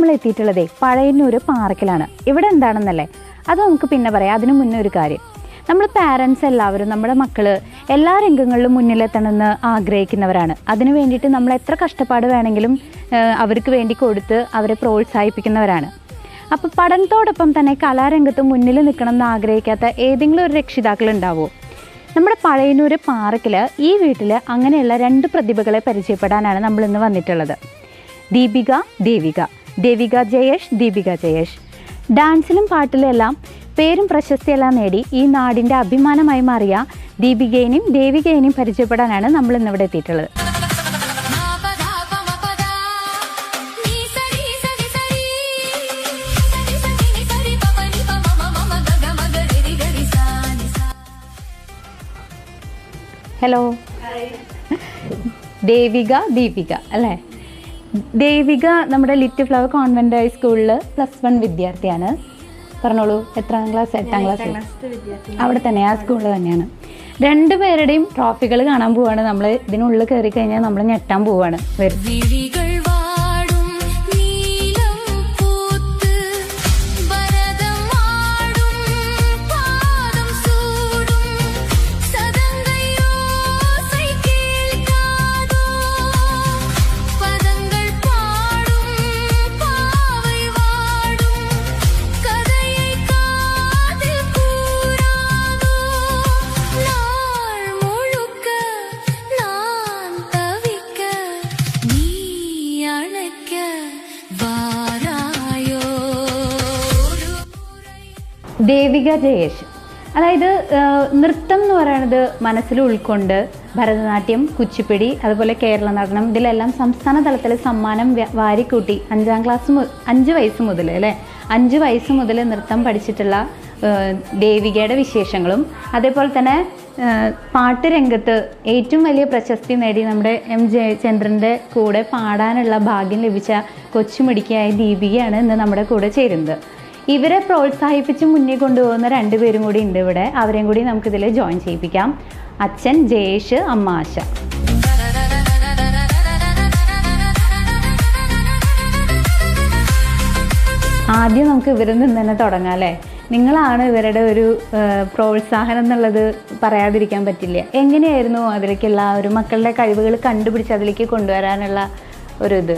നമ്മൾ എത്തിയിട്ടുള്ളതേ പഴയന്നൂർ പാർക്കിലാണ്. ഇവിടെ എന്താണെന്നല്ലേ അത് നമുക്ക് പിന്നെ പറയാം. അതിനു മുന്നേ ഒരു കാര്യം, നമ്മൾ പാരൻസ് എല്ലാവരും നമ്മുടെ മക്കൾ എല്ലാ രംഗങ്ങളിലും മുന്നിലെത്തണമെന്ന് ആഗ്രഹിക്കുന്നവരാണ്. അതിനു വേണ്ടിയിട്ട് നമ്മൾ എത്ര കഷ്ടപ്പാട് വേണമെങ്കിലും അവർക്ക് വേണ്ടി കൊടുത്ത് അവരെ പ്രോത്സാഹിപ്പിക്കുന്നവരാണ്. അപ്പോൾ പഠനത്തോടൊപ്പം തന്നെ കലാരംഗത്ത് മുന്നിൽ നിൽക്കണം എന്ന് ആഗ്രഹിക്കാത്ത ഏതെങ്കിലും ഒരു രക്ഷിതാക്കളുണ്ടാവുമോ? നമ്മുടെ പഴയന്നൂർ പാർക്കിൽ ഈ വീട്ടിൽ അങ്ങനെയുള്ള 2 പ്രതിഭകളെ പരിചയപ്പെടാനാണ് നമ്മളിന്ന് വന്നിട്ടുള്ളത്. ദേവിക ജയേഷ്. ഡാൻസിലും പാട്ടിലും എല്ലാം പേരും പ്രശസ്തിയെല്ലാം നേടി ഈ നാടിൻ്റെ അഭിമാനമായി മാറിയ ദീപികയെയും ദേവികയെയും പരിചയപ്പെടാനാണ് നമ്മൾ ഇന്നിവിടെ എത്തിയിട്ടുള്ളത്. ഹലോ, ദീപിക അല്ലേ? ദേവിക നമ്മുടെ ലിറ്റിൽ ഫ്ലവർ കോൺവെന്റ് ഹൈസ്കൂളിൽ +1 വിദ്യാർത്ഥിയാണ്. പറഞ്ഞോളൂ, എത്രാം ക്ലാസ്? 8ാം ക്ലാസ്. അവിടെ തന്നെ, ആ സ്കൂളിൽ തന്നെയാണ്. 2 പേരുടെയും ട്രോഫികൾ കാണാൻ പോവാണ്. നമ്മൾ ഇതിനുള്ളിൽ കയറി കഴിഞ്ഞാൽ നമ്മൾ ഞെട്ടാൻ പോവാണ്. ദേവിക ജയേഷ്, അതായത് നൃത്തം എന്ന് പറയുന്നത് മനസ്സിൽ ഉൾക്കൊണ്ട് ഭരതനാട്യം, കുച്ചിപ്പിടി, അതുപോലെ കേരള നടനം, ഇതിലെല്ലാം സംസ്ഥാന തലത്തിൽ സമ്മാനം വാരിക്കൂട്ടി 5 വയസ്സ് മുതൽ അല്ലേ 5 വയസ്സ് മുതൽ നൃത്തം പഠിച്ചിട്ടുള്ള ദേവികയുടെ വിശേഷങ്ങളും, അതേപോലെ തന്നെ പാട്ട് രംഗത്ത് ഏറ്റവും വലിയ പ്രശസ്തി നേടി നമ്മുടെ M ജയചന്ദ്രൻ്റെ കൂടെ പാടാനുള്ള ഭാഗ്യം ലഭിച്ച കൊച്ചുമിടുക്കിയായ ദീപികയാണ് ഇന്ന് നമ്മുടെ കൂടെ ചേരുന്നത്. ഇവരെ പ്രോത്സാഹിപ്പിച്ച് മുന്നേ കൊണ്ടുപോകുന്ന 2 പേരും കൂടി ഉണ്ട് ഇവിടെ. അവരെയും കൂടി നമുക്കിതിൽ ജോയിൻ ചെയ്യിപ്പിക്കാം. അച്ഛൻ ജയേഷ്, അമ്മ ആശ. ആദ്യം നമുക്ക് ഇവരിൽ നിന്ന് തന്നെ തുടങ്ങാം അല്ലേ? നിങ്ങളാണ് ഇവരുടെ ഒരു പ്രോത്സാഹനം എന്നുള്ളത് പറയാതിരിക്കാൻ പറ്റില്ല. എങ്ങനെയായിരുന്നു അതിലേക്കുള്ള ഒരു മക്കളുടെ കഴിവുകൾ കണ്ടുപിടിച്ച് അതിലേക്ക് കൊണ്ടുവരാനുള്ള ഒരു ഇത്?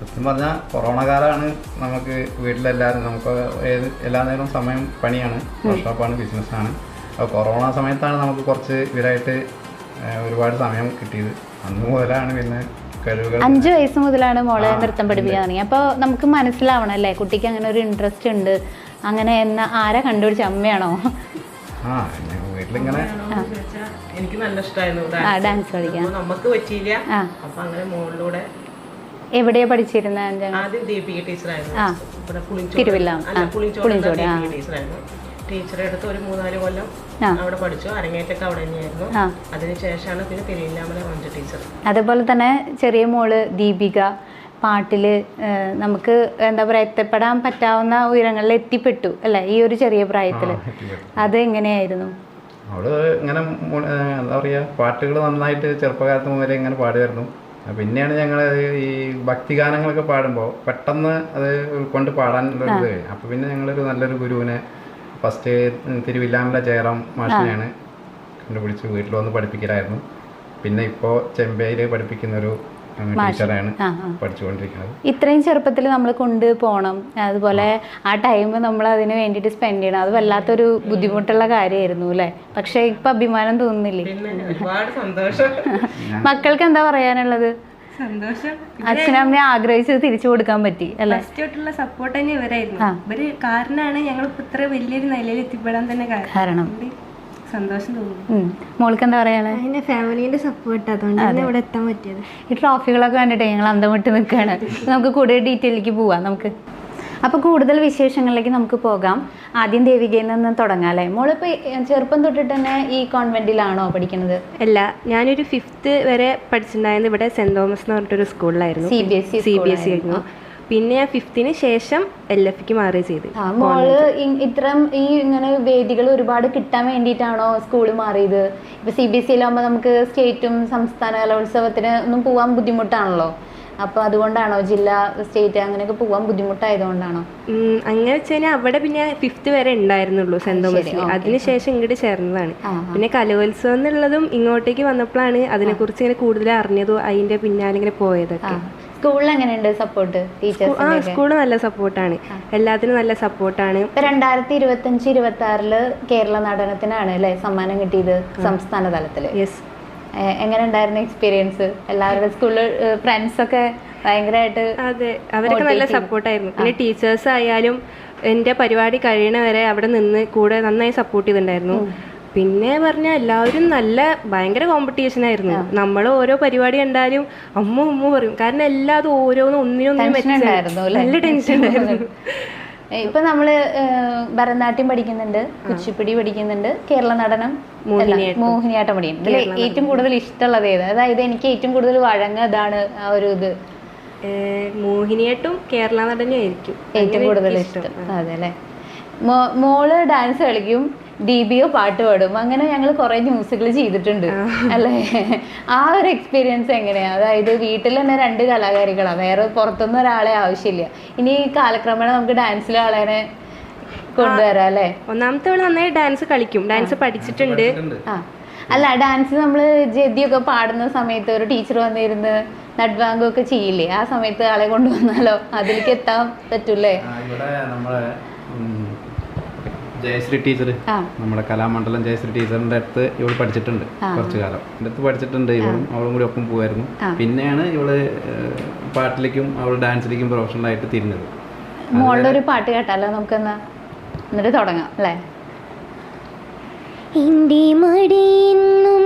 സത്യം പറഞ്ഞാൽ കൊറോണ കാലമാണ്. നമുക്ക് വീട്ടിലെല്ലാവരും നമുക്ക് എല്ലാ നേരവും സമയം പണിയാണ്, വർക്ക്ഷോപ്പാണ്, ബിസിനസ്സാണ്. അപ്പോൾ കൊറോണ സമയത്താണ് നമുക്ക് കുറച്ച് ഇവരായിട്ട് ഒരുപാട് സമയം കിട്ടിയത്. അന്ന് മുതലാണ് പിന്നെ കഴിവുകൾ. 5 വയസ്സ് മുതലാണ് മോളെ നൃത്തം പഠിപ്പിക്കാൻ തുടങ്ങി. അപ്പോൾ നമുക്ക് മനസ്സിലാവണം അല്ലേ കുട്ടിക്ക് അങ്ങനെ ഒരു ഇൻട്രസ്റ്റ് ഉണ്ട്. അങ്ങനെ ആരാ കണ്ടുപിടിച്ച? അമ്മയാണോ? വീട്ടിലിങ്ങനെ എനിക്ക് നല്ല ഇഷ്ടമായിരുന്നു ഡാൻസ് കളിക്കാൻ. നമുക്ക് പറ്റിയില്ല. അപ്പൊ അങ്ങനെ മോളിലൂടെ. എവിടെയാ പഠിച്ചിരുന്നത്? ആദ്യം ദീപിക ടീച്ചറായിരുന്നു, പുളിഞ്ചോട് ടീച്ചറായിരുന്നു. ടീച്ചറെ അടുത്ത് ഒരു 3-4 കൊല്ലം അവിടെ പഠിച്ചു. അരങ്ങേറ്റൊക്കെ അവിടെ തന്നെയായിരുന്നു. അതിനുശേഷമാണ് പിന്നെ തിരുവില്ലാമല മഞ്ജു ടീച്ചർ. അതുപോലെ തന്നെ ചെറിയ മോള് ദീപിക പാട്ടില് നമുക്ക് എന്താ പറയുക എത്തിപ്പെടാൻ പറ്റാവുന്ന ഉയരങ്ങളിൽ എത്തിപ്പെട്ടു അല്ലേ ഈ ഒരു ചെറിയ പ്രായത്തില്? അത് എങ്ങനെയായിരുന്നു? അവള് ഇങ്ങനെ എന്താ പറയുക പാട്ടുകൾ നന്നായിട്ട് ചെറുപ്പകാലത്ത് മുതലേ ഇങ്ങനെ പാടുമായിരുന്നു. പിന്നെയാണ് ഞങ്ങൾ ഈ ഭക്തിഗാനങ്ങളൊക്കെ പാടുമ്പോൾ പെട്ടെന്ന് അത് ഉൾക്കൊണ്ട് പാടാനുള്ളൊരു. അപ്പോൾ പിന്നെ ഞങ്ങളൊരു നല്ലൊരു ഗുരുവിനെ ഫസ്റ്റ് തിരുവില്ലാമല ജയറാം മാഷിനെയാണ് കണ്ടുപിടിച്ച് വീട്ടിൽ വന്ന് പഠിപ്പിക്കലായിരുന്നു. പിന്നെ ഇപ്പോൾ ചെമ്പയിൽ പഠിപ്പിക്കുന്നൊരു ടീച്ചറാണ് പഠിച്ചുകൊണ്ടിരിക്കുന്നത്. ഇത്രയും ചെറുപ്പത്തിൽ നമ്മൾ കൊണ്ടുപോകണം, അതുപോലെ ആ ടൈം നമ്മൾ അതിന് വേണ്ടിയിട്ട് സ്പെൻഡ് ചെയ്യണം. അത് വല്ലാത്തൊരു ബുദ്ധിമുട്ടുള്ള കാര്യമായിരുന്നു അല്ലേ? പക്ഷെ ഇപ്പൊ അഭിമാനം തോന്നുന്നില്ലേ? മക്കൾക്ക് എന്താ പറയാനുള്ളത്? സന്തോഷം. അച്ഛനമ്മയെ ആഗ്രഹിച്ചത് തിരിച്ചു കൊടുക്കാൻ പറ്റി അല്ലേ? സപ്പോർട്ട് തന്നെ ഇവരായിരുന്നു. ഇവര് കാരണമാണ് ഞങ്ങൾ ഇത്ര വലിയൊരു നിലയിൽ എത്തിപ്പെടാൻ തന്നെ കാരണം. സന്തോഷം തോന്നുന്നു. മോൾക്ക് എന്താ പറയാ? ഫാമിലിന്റെ സപ്പോർട്ട്, അതുകൊണ്ടാണ് ഇവിടെ എത്താൻ പറ്റിയത്. ഈ ട്രോഫികളൊക്കെ കണ്ടിട്ടേ ഞങ്ങൾ അന്തം വിട്ട് നിൽക്കുകയാണ്. നമുക്ക് കൂടുതൽ ഡീറ്റെയിലേക്ക് പോവാം നമുക്ക്. അപ്പോൾ കൂടുതൽ വിശേഷങ്ങളിലേക്ക് നമുക്ക് പോകാം. ആദ്യം ദേവികയിൽ നിന്ന് തുടങ്ങാം അല്ലേ? മോളിപ്പോൾ ചെറുപ്പം തൊട്ടിട്ട് തന്നെ ഈ കോൺവെന്റിലാണോ പഠിക്കുന്നത്? അല്ല, ഞാനൊരു 5th വരെ പഠിച്ചിട്ടുണ്ടായിരുന്നത് ഇവിടെ സെന്റ് തോമസ് എന്ന് പറഞ്ഞിട്ടൊരു സ്കൂളിലായിരുന്നു. CBSE ആയിരുന്നു. പിന്നെ ഞാൻ 5th ശേഷം LFക്ക് മാറുകയും ചെയ്തു. മോള് ഇത്തരം ഈ ഇങ്ങനെ വേദികൾ ഒരുപാട് കിട്ടാൻ വേണ്ടിയിട്ടാണോ സ്കൂള് മാറിയത്? ഇപ്പൊ CBSE ആകുമ്പോൾ നമുക്ക് സ്റ്റേറ്റും സംസ്ഥാന കലോത്സവത്തിന് ഒന്നും പോകാൻ ബുദ്ധിമുട്ടാണല്ലോ. അപ്പോൾ അതുകൊണ്ടാണോ ജില്ലാ സ്റ്റേറ്റ് അങ്ങനെയൊക്കെ പോകാൻ ബുദ്ധിമുട്ടായതുകൊണ്ടാണോ? അങ്ങനെ വെച്ച് കഴിഞ്ഞാൽ അവിടെ പിന്നെ 5th വരെ ഉണ്ടായിരുന്നുള്ളൂ സെന്റ് തോമസിൽ. അതിനുശേഷം ഇങ്ങോട്ട് ചേർന്നതാണ്. പിന്നെ കലോത്സവം എന്നുള്ളതും ഇങ്ങോട്ടേക്ക് വന്നപ്പോഴാണ് അതിനെക്കുറിച്ച് ഇങ്ങനെ കൂടുതൽ അറിഞ്ഞതും അതിന്റെ പിന്നാലെ ഇങ്ങനെ പോയതൊക്കെ. സ്കൂളിൽ എങ്ങനെയുണ്ട് സപ്പോർട്ട്? ടീച്ചേഴ്സ് സ്കൂള് നല്ല സപ്പോർട്ടാണ്, എല്ലാത്തിനും നല്ല സപ്പോർട്ടാണ്. 2025-26 കേരള നടനത്തിനാണ് അല്ലേ സമ്മാനം കിട്ടിയത് സംസ്ഥാന തലത്തില്? യെസ്. എങ്ങനെ ഉണ്ടായിരുന്നു എക്സ്പീരിയൻസ്? എല്ലാവരുടെ സ്കൂളിൽ ഫ്രണ്ട്സ് ഒക്കെ ഭയങ്കരമായിട്ട്? അതെ, അവരൊക്കെ നല്ല സപ്പോർട്ടായിരുന്നു. പിന്നെ ടീച്ചേഴ്സ് ആയാലും എൻ്റെ പരിപാടി കഴിയണ വരെ അവിടെ നിന്ന് കൂടെ നന്നായി സപ്പോർട്ട് ചെയ്തിട്ടുണ്ടായിരുന്നു. പിന്നെ പറഞ്ഞാൽ എല്ലാവരും നല്ല ഭയങ്കര കോമ്പറ്റീഷൻ ആയിരുന്നു. നമ്മൾ ഓരോ പരിപാടി കണ്ടാലും അമ്മ പറയും. കാരണം എല്ലാതും ഓരോന്നും ഒന്നിനൊന്നും നല്ല ടെൻഷൻ ഉണ്ടായിരുന്നു. ഇപ്പൊ നമ്മള് ഭരതനാട്യം പഠിക്കുന്നുണ്ട്, കുച്ചിപ്പിടി പഠിക്കുന്നുണ്ട്, കേരള നടനം, മോഹിനിയാട്ടം പഠിക്കുന്നുണ്ട്. ഏറ്റവും കൂടുതൽ ഇഷ്ടമുള്ളത് ഏത്? അതായത് എനിക്ക് ഏറ്റവും കൂടുതൽ വഴങ്ങതാണ് ആ ഒരു ഇത്. മോഹിനിയാട്ടും കേരള നടനും ആയിരിക്കും ഏറ്റവും കൂടുതൽ ഇഷ്ടം. അതെ അല്ലേ. മോള് ഡാൻസ് കളിക്കും, ദീപിയോ പാട്ട് പാടും. അങ്ങനെ ഞങ്ങൾ കുറെ മ്യൂസിക്കൽ ചെയ്തിട്ടുണ്ട് അല്ലേ. ആ ഒരു എക്സ്പീരിയൻസ് എങ്ങനെയാ? അതായത് വീട്ടിൽ തന്നെ 2 കലാകാരികളാണ്, വേറെ പുറത്തൊന്നും ഒരാളെ ആവശ്യമില്ല. ഇനി കാലക്രമേണ നമുക്ക് ഡാൻസിൽ ആളെ കൊണ്ടുവരാം അല്ലേ. ഒന്നാമത്തെ നന്നായി ഡാൻസ് കളിക്കും, ഡാൻസ് പഠിച്ചിട്ടുണ്ട്. അല്ല, ഡാൻസ് നമ്മള് ജതിയൊക്കെ പാടുന്ന സമയത്ത് ഒരു ടീച്ചർ വന്നിരുന്ന് നഡ്വാങ്കൊക്കെ ചെയ്യില്ലേ? ആ സമയത്ത് ആളെ കൊണ്ടുവന്നാലോ? അതിലേക്ക് എത്താൻ പറ്റൂലേ? ജയശ്രീ ടീച്ചർ, നമ്മുടെ കലാമണ്ഡലം ജയശ്രീ ടീച്ചറിന്റെ അടുത്ത് ഇവള് പഠിച്ചിട്ടുണ്ട് കുറച്ചു കാലം. എൻ്റെ അടുത്ത് പഠിച്ചിട്ടുണ്ട്. ഇവളും അവളും കൂടി ഒപ്പം പോവായിരുന്നു. പിന്നെയാണ് ഇവള് പാട്ടിലേക്കും അവള് ഡാൻസിലേക്കും പ്രൊഫഷണൽ ആയിട്ട് തിരിഞ്ഞത്. മോളുടെ ഒരു പാട്ട് കേട്ടാലോ നമുക്കെന്നാ? എന്നിട്ട് തുടങ്ങാം അല്ലേ. എൻ്റെ മടിയെന്നും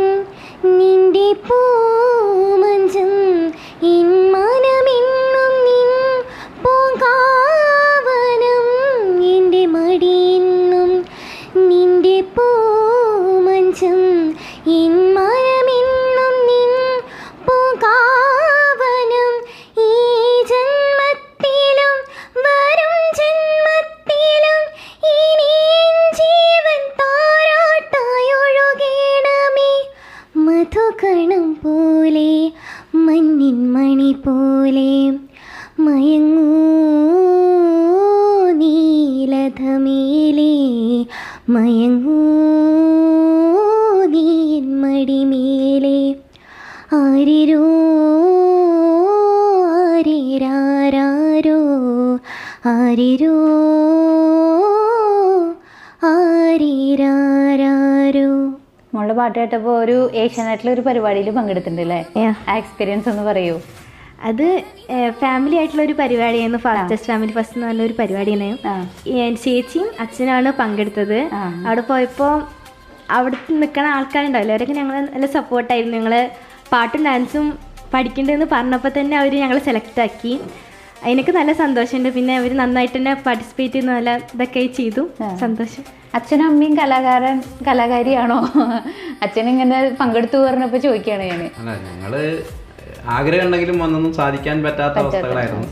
നിന്റെ പൂമഞ്ചം എൻ മനമെന്നും നിൻ പൂങ്കാവനം. എൻ്റെ മടിയെന്നും നിന്റെ പൂമഞ്ചം എൻ മനമെന്നും നിൻ പൂങ്കാവനം. ഈ ജന്മത്തിലും വരും ജന്മത്തിലും ഇനി ജീവൻ താരാട്ടായൊഴുകണമേ. മധുകണം പോലെ മഞ്ഞിൻ മണി പോലെ മയങ്ങൂ നീലധമേലേ, മയങ്ങൂ നീൻ മടിമേലേ. ആരിരോ ആരിരാരോ ആരിരോ ആരിരാരോ. മോളുടെ പാട്ട് കേട്ടപ്പോൾ ഒരു ഏഷ്യാനെറ്റിലെ ഒരു പരിപാടിയിൽ പങ്കെടുത്തിട്ടുണ്ട് അല്ലേ? ആ എക്സ്പീരിയൻസ് ഒന്ന് പറയൂ. അത് ഫാമിലി ആയിട്ടുള്ള ഒരു പരിപാടിയായിരുന്നു. ഫാസ്റ്റസ്റ്റ് ഫാമിലി ഫസ്റ്റ് എന്ന് പറഞ്ഞ ഒരു പരിപാടിയാണ്. ചേച്ചിയും അച്ഛനാണ് പങ്കെടുത്തത്. അവിടെ പോയപ്പോൾ അവിടെ നിൽക്കുന്ന ആൾക്കാരുണ്ടാവില്ല, അവരൊക്കെ ഞങ്ങൾ നല്ല സപ്പോർട്ടായിരുന്നു. ഞങ്ങൾ പാട്ടും ഡാൻസും പഠിക്കേണ്ടതെന്ന് പറഞ്ഞപ്പോൾ തന്നെ അവർ ഞങ്ങളെ സെലക്ട് ആക്കി. അതിനൊക്കെ നല്ല സന്തോഷമുണ്ട്. പിന്നെ അവർ നന്നായിട്ട് തന്നെ പാർട്ടിസിപ്പേറ്റ് ചെയ്യുന്ന നല്ല ഇതൊക്കെ ചെയ്തു. സന്തോഷം. അച്ഛനും അമ്മയും കലാകാരിയാണോ? അച്ഛനിങ്ങനെ പങ്കെടുത്തു പറഞ്ഞപ്പോൾ ചോദിക്കുകയാണ് ഞാൻ. അല്ല, ഞങ്ങള് ആഗ്രഹം ഉണ്ടെങ്കിലും ഒന്നൊന്നും സാധിക്കാൻ പറ്റാത്ത അവസ്ഥകളായിരുന്നു.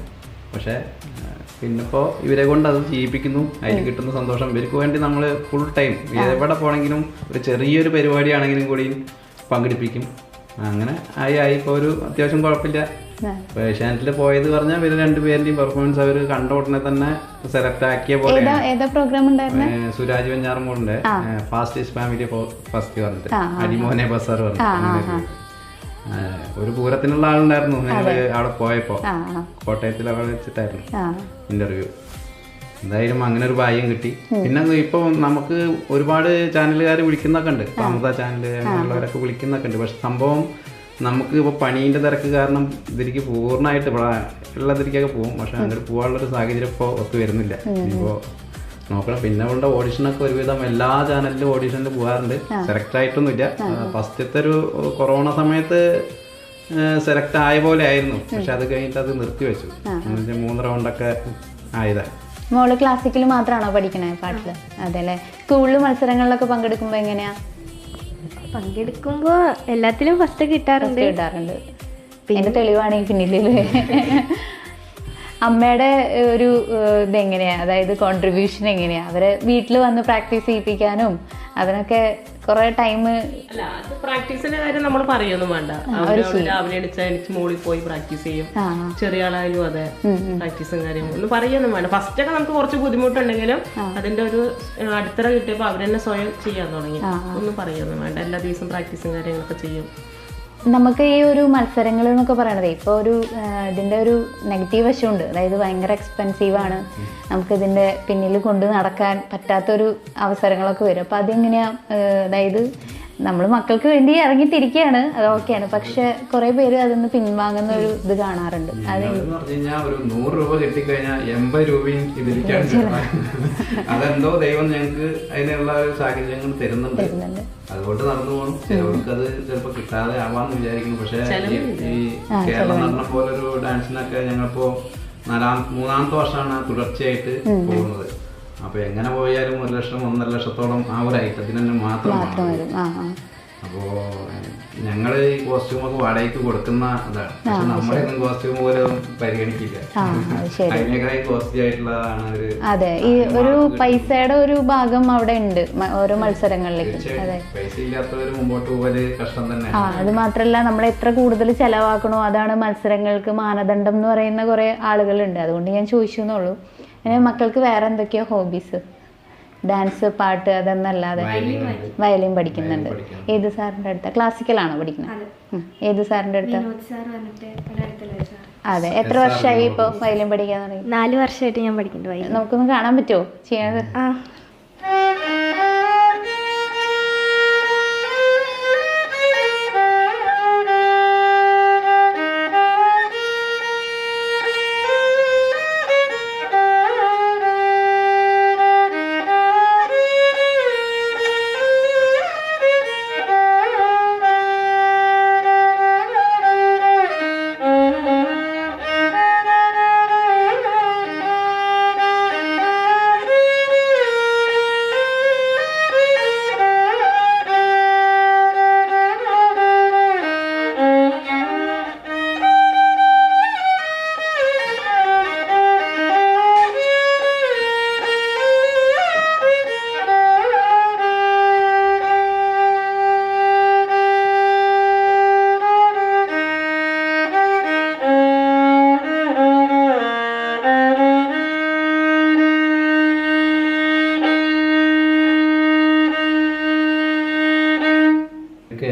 പക്ഷെ പിന്നിപ്പോൾ ഇവരെ കൊണ്ട് അത് ചെയ്യിപ്പിക്കുന്നു. അതിൽ കിട്ടുന്ന സന്തോഷം ഇവർക്ക് വേണ്ടി നമ്മൾ ഫുൾ ടൈം എവിടെ പോകണമെങ്കിലും ഒരു ചെറിയൊരു പരിപാടിയാണെങ്കിലും കൂടി പങ്കെടുപ്പിക്കും. അങ്ങനെ ആയി ഇപ്പോൾ ഒരു അത്യാവശ്യം കുഴപ്പമില്ല. ഇപ്പോൾ ഏഷ്യാനെറ്റിൽ പോയത് പറഞ്ഞാൽ ഇവർ 2 പേരുടെയും പെർഫോമൻസ് അവർ കണ്ട ഉടനെ തന്നെ സെലക്ട് ആക്കിയ പോലെ. സുരാജ് വെഞ്ഞാറമൂടിന്റെ ഫാസ്റ്റസ്റ്റ് ഫാമിലി ഫസ്റ്റ് പറഞ്ഞിട്ട് അടിമോനെ ബസാർ പറഞ്ഞിട്ട് ഒരു പൂരത്തിനുള്ള ആളുണ്ടായിരുന്നു. ഞങ്ങൾ അവിടെ പോയപ്പോ കോട്ടയത്തിൽ അവിടെ വെച്ചിട്ടായിരുന്നു ഇന്റർവ്യൂ. എന്തായാലും അങ്ങനെ ഒരു ഭാഗ്യം കിട്ടി. പിന്നെ ഇപ്പൊ നമുക്ക് ഒരുപാട് ചാനലുകാർ വിളിക്കുന്നൊക്കെ ഉണ്ട്, അമൃത ചാനൽ അങ്ങനെയുള്ളവരൊക്കെ വിളിക്കുന്നൊക്കെ ഉണ്ട്. പക്ഷെ സംഭവം നമുക്ക് ഇപ്പോൾ പണീൻ്റെ തിരക്ക് കാരണം ഇതിലേക്ക് പൂർണ്ണമായിട്ട് ഇവിടെ ഉള്ളതിലേക്കൊക്കെ പോകും. പക്ഷെ അങ്ങനെ പോകാനുള്ളൊരു സാഹചര്യം ഇപ്പോൾ ഒത്തു വരുന്നില്ല. ഇപ്പോൾ നോക്കണം. പിന്നെ അവളുടെ ഓഡിഷനൊക്കെ ഒരുവിധം എല്ലാ ചാനലിലും ഓഡിഷനിൽ പോകാറുണ്ട്. സെലക്ട് ആയിട്ടൊന്നുമില്ല. ഫസ്റ്റത്തെ ഒരു കൊറോണ സമയത്ത് സെലക്ട് ആയ പോലെ ആയിരുന്നു. പക്ഷെ അത് കഴിഞ്ഞിട്ട് അത് നിർത്തിവെച്ചു. 3 റൗണ്ടൊക്കെ ആയതാണ്. മോള് ക്ലാസിക്കൽ മാത്രമാണോ പഠിക്കണേ പാട്ടില്? അതെ അല്ലേ. സ്കൂളിൽ മത്സരങ്ങളിലൊക്കെ പങ്കെടുക്കുമ്പോ എങ്ങനെയാ? പങ്കെടുക്കുമ്പോ എല്ലാത്തിലും ഫസ്റ്റ് കിട്ടാറുണ്ട്. എന്റെ തെളിവാണ് ഈ പിന്നിലല്ലേ. അമ്മയുടെ ഒരു ഇതെങ്ങനെയാ, അതായത് കോൺട്രിബ്യൂഷൻ എങ്ങനെയാ? അവരെ വീട്ടിൽ വന്ന് പ്രാക്ടീസ് ചെയ്യിപ്പിക്കാനും അതിനൊക്കെ കുറെ ടൈം. അല്ല, അത് പ്രാക്ടീസിന്റെ കാര്യം നമ്മൾ പറയൊന്നും വേണ്ട. രാവിലെ എണിച്ച് മോളിൽ പോയി പ്രാക്ടീസ് ചെയ്യും. ചെറിയ ആളായാലും അതെ, പ്രാക്ടീസും കാര്യങ്ങളും ഒന്നും പറയൊന്നും വേണ്ട. ഫസ്റ്റ് ഒക്കെ നമുക്ക് കുറച്ച് ബുദ്ധിമുട്ടുണ്ടെങ്കിലും അതിന്റെ ഒരു അടിത്തറ കിട്ടിയപ്പോൾ അവരെന്നെ സ്വയം ചെയ്യാൻ തുടങ്ങി. ഒന്നും പറയൊന്നും വേണ്ട, എല്ലാ ദിവസവും പ്രാക്ടീസും കാര്യങ്ങളൊക്കെ ചെയ്യും. നമുക്ക് ഈ ഒരു മത്സരങ്ങൾ എന്നൊക്കെ പറയണത് ഇപ്പോൾ ഒരു ഇതിൻ്റെ ഒരു നെഗറ്റീവ് വശമുണ്ട്. അതായത് ഭയങ്കര എക്സ്പെൻസീവാണ്, നമുക്കിതിൻ്റെ പിന്നിൽ കൊണ്ട് നടക്കാൻ പറ്റാത്തൊരു അവസരങ്ങളൊക്കെ വരും. അപ്പോൾ അതെങ്ങനെയാണ്, അതായത് നമ്മൾ മക്കൾക്ക് വേണ്ടി ഇറങ്ങിത്തിരിക്കുകയാണ്, അത് ഓക്കെയാണ്. പക്ഷെ കുറെ പേര് അതിന്ന് പിൻവാങ്ങുന്ന ഒരു ഇത് കാണാറുണ്ട്. അത് ഒരു 100 രൂപ കിട്ടിക്കഴിഞ്ഞാൽ 80 രൂപയും ഇതിരിക്കാണ്. അതെന്തോ ദൈവം ഞങ്ങൾക്ക് അതിനുള്ള ഒരു സാഹചര്യങ്ങൾ തരുന്നുണ്ട്, അതുകൊണ്ട് നടന്നു പോകണം. ചിലവർക്ക് അത് ചിലപ്പോൾ കിട്ടാതെ ആവാന്ന് വിചാരിക്കുന്നു. പക്ഷെ ഈ കേരള നടനം പോലൊരു ഡാൻസിനൊക്കെ ഞങ്ങളിപ്പോ 3-ാമത്തെ വർഷമാണ് തുടർച്ചയായിട്ട് പോകുന്നത്. അപ്പൊ എങ്ങനെ പോയാലും 1 ലക്ഷം 1.5 ലക്ഷത്തോളം ആ ഒരു ഐറ്റത്തിന് തന്നെ മാത്രം വരും. അപ്പോ ഞങ്ങള് ഈ കോസ്റ്റ്യൂമൊക്കെ വാടകയ്ക്ക് കൊടുക്കുന്ന അതാണ്. പക്ഷെ നമ്മളൊന്നും കോസ്റ്റ്യൂം പോലും പരിഗണിക്കില്ല, അതിനേക്കായി കോസ്റ്റ്ലി ആയിട്ടുള്ളതാണ് ഒരു. അതെ, ഈ ഒരു പൈസയുടെ ഒരു ഭാഗം അവിടെ ഉണ്ട് ഓരോ മത്സരങ്ങളിലേക്ക്. അതെ, പൈസ ഇല്ലാത്തവര് മുമ്പോട്ട് പോകല് കഷ്ടം തന്നെ. അത് മാത്രല്ല, നമ്മൾ എത്ര കൂടുതൽ ചെലവാക്കണോ അതാണ് മത്സരങ്ങൾക്ക് മാനദണ്ഡം എന്ന് പറയുന്ന കുറെ ആളുകളുണ്ട്. അതുകൊണ്ട് ഞാൻ ചോദിച്ചു എന്നുള്ളൂ. പിന്നെ മക്കൾക്ക് വേറെ എന്തൊക്കെയോ ഹോബീസ്? ഡാൻസ്, പാട്ട് അതൊന്നല്ലാതെ വയലിൻ പഠിക്കുന്നുണ്ട്. ഏത് സാറിൻ്റെ അടുത്ത? ക്ലാസിക്കലാണോ പഠിക്കുന്നത്? ഏത് സാറിൻ്റെ അടുത്ത? അതെ, എത്ര വർഷമായി ഇപ്പോൾ വയലിൻ പഠിക്കാൻ തുടങ്ങി? 4 വർഷമായിട്ട് ഞാൻ പഠിക്കുന്നുണ്ട് വയലിൻ. നമുക്കൊന്ന് കാണാൻ പറ്റുമോ ചെയ്യാതെ?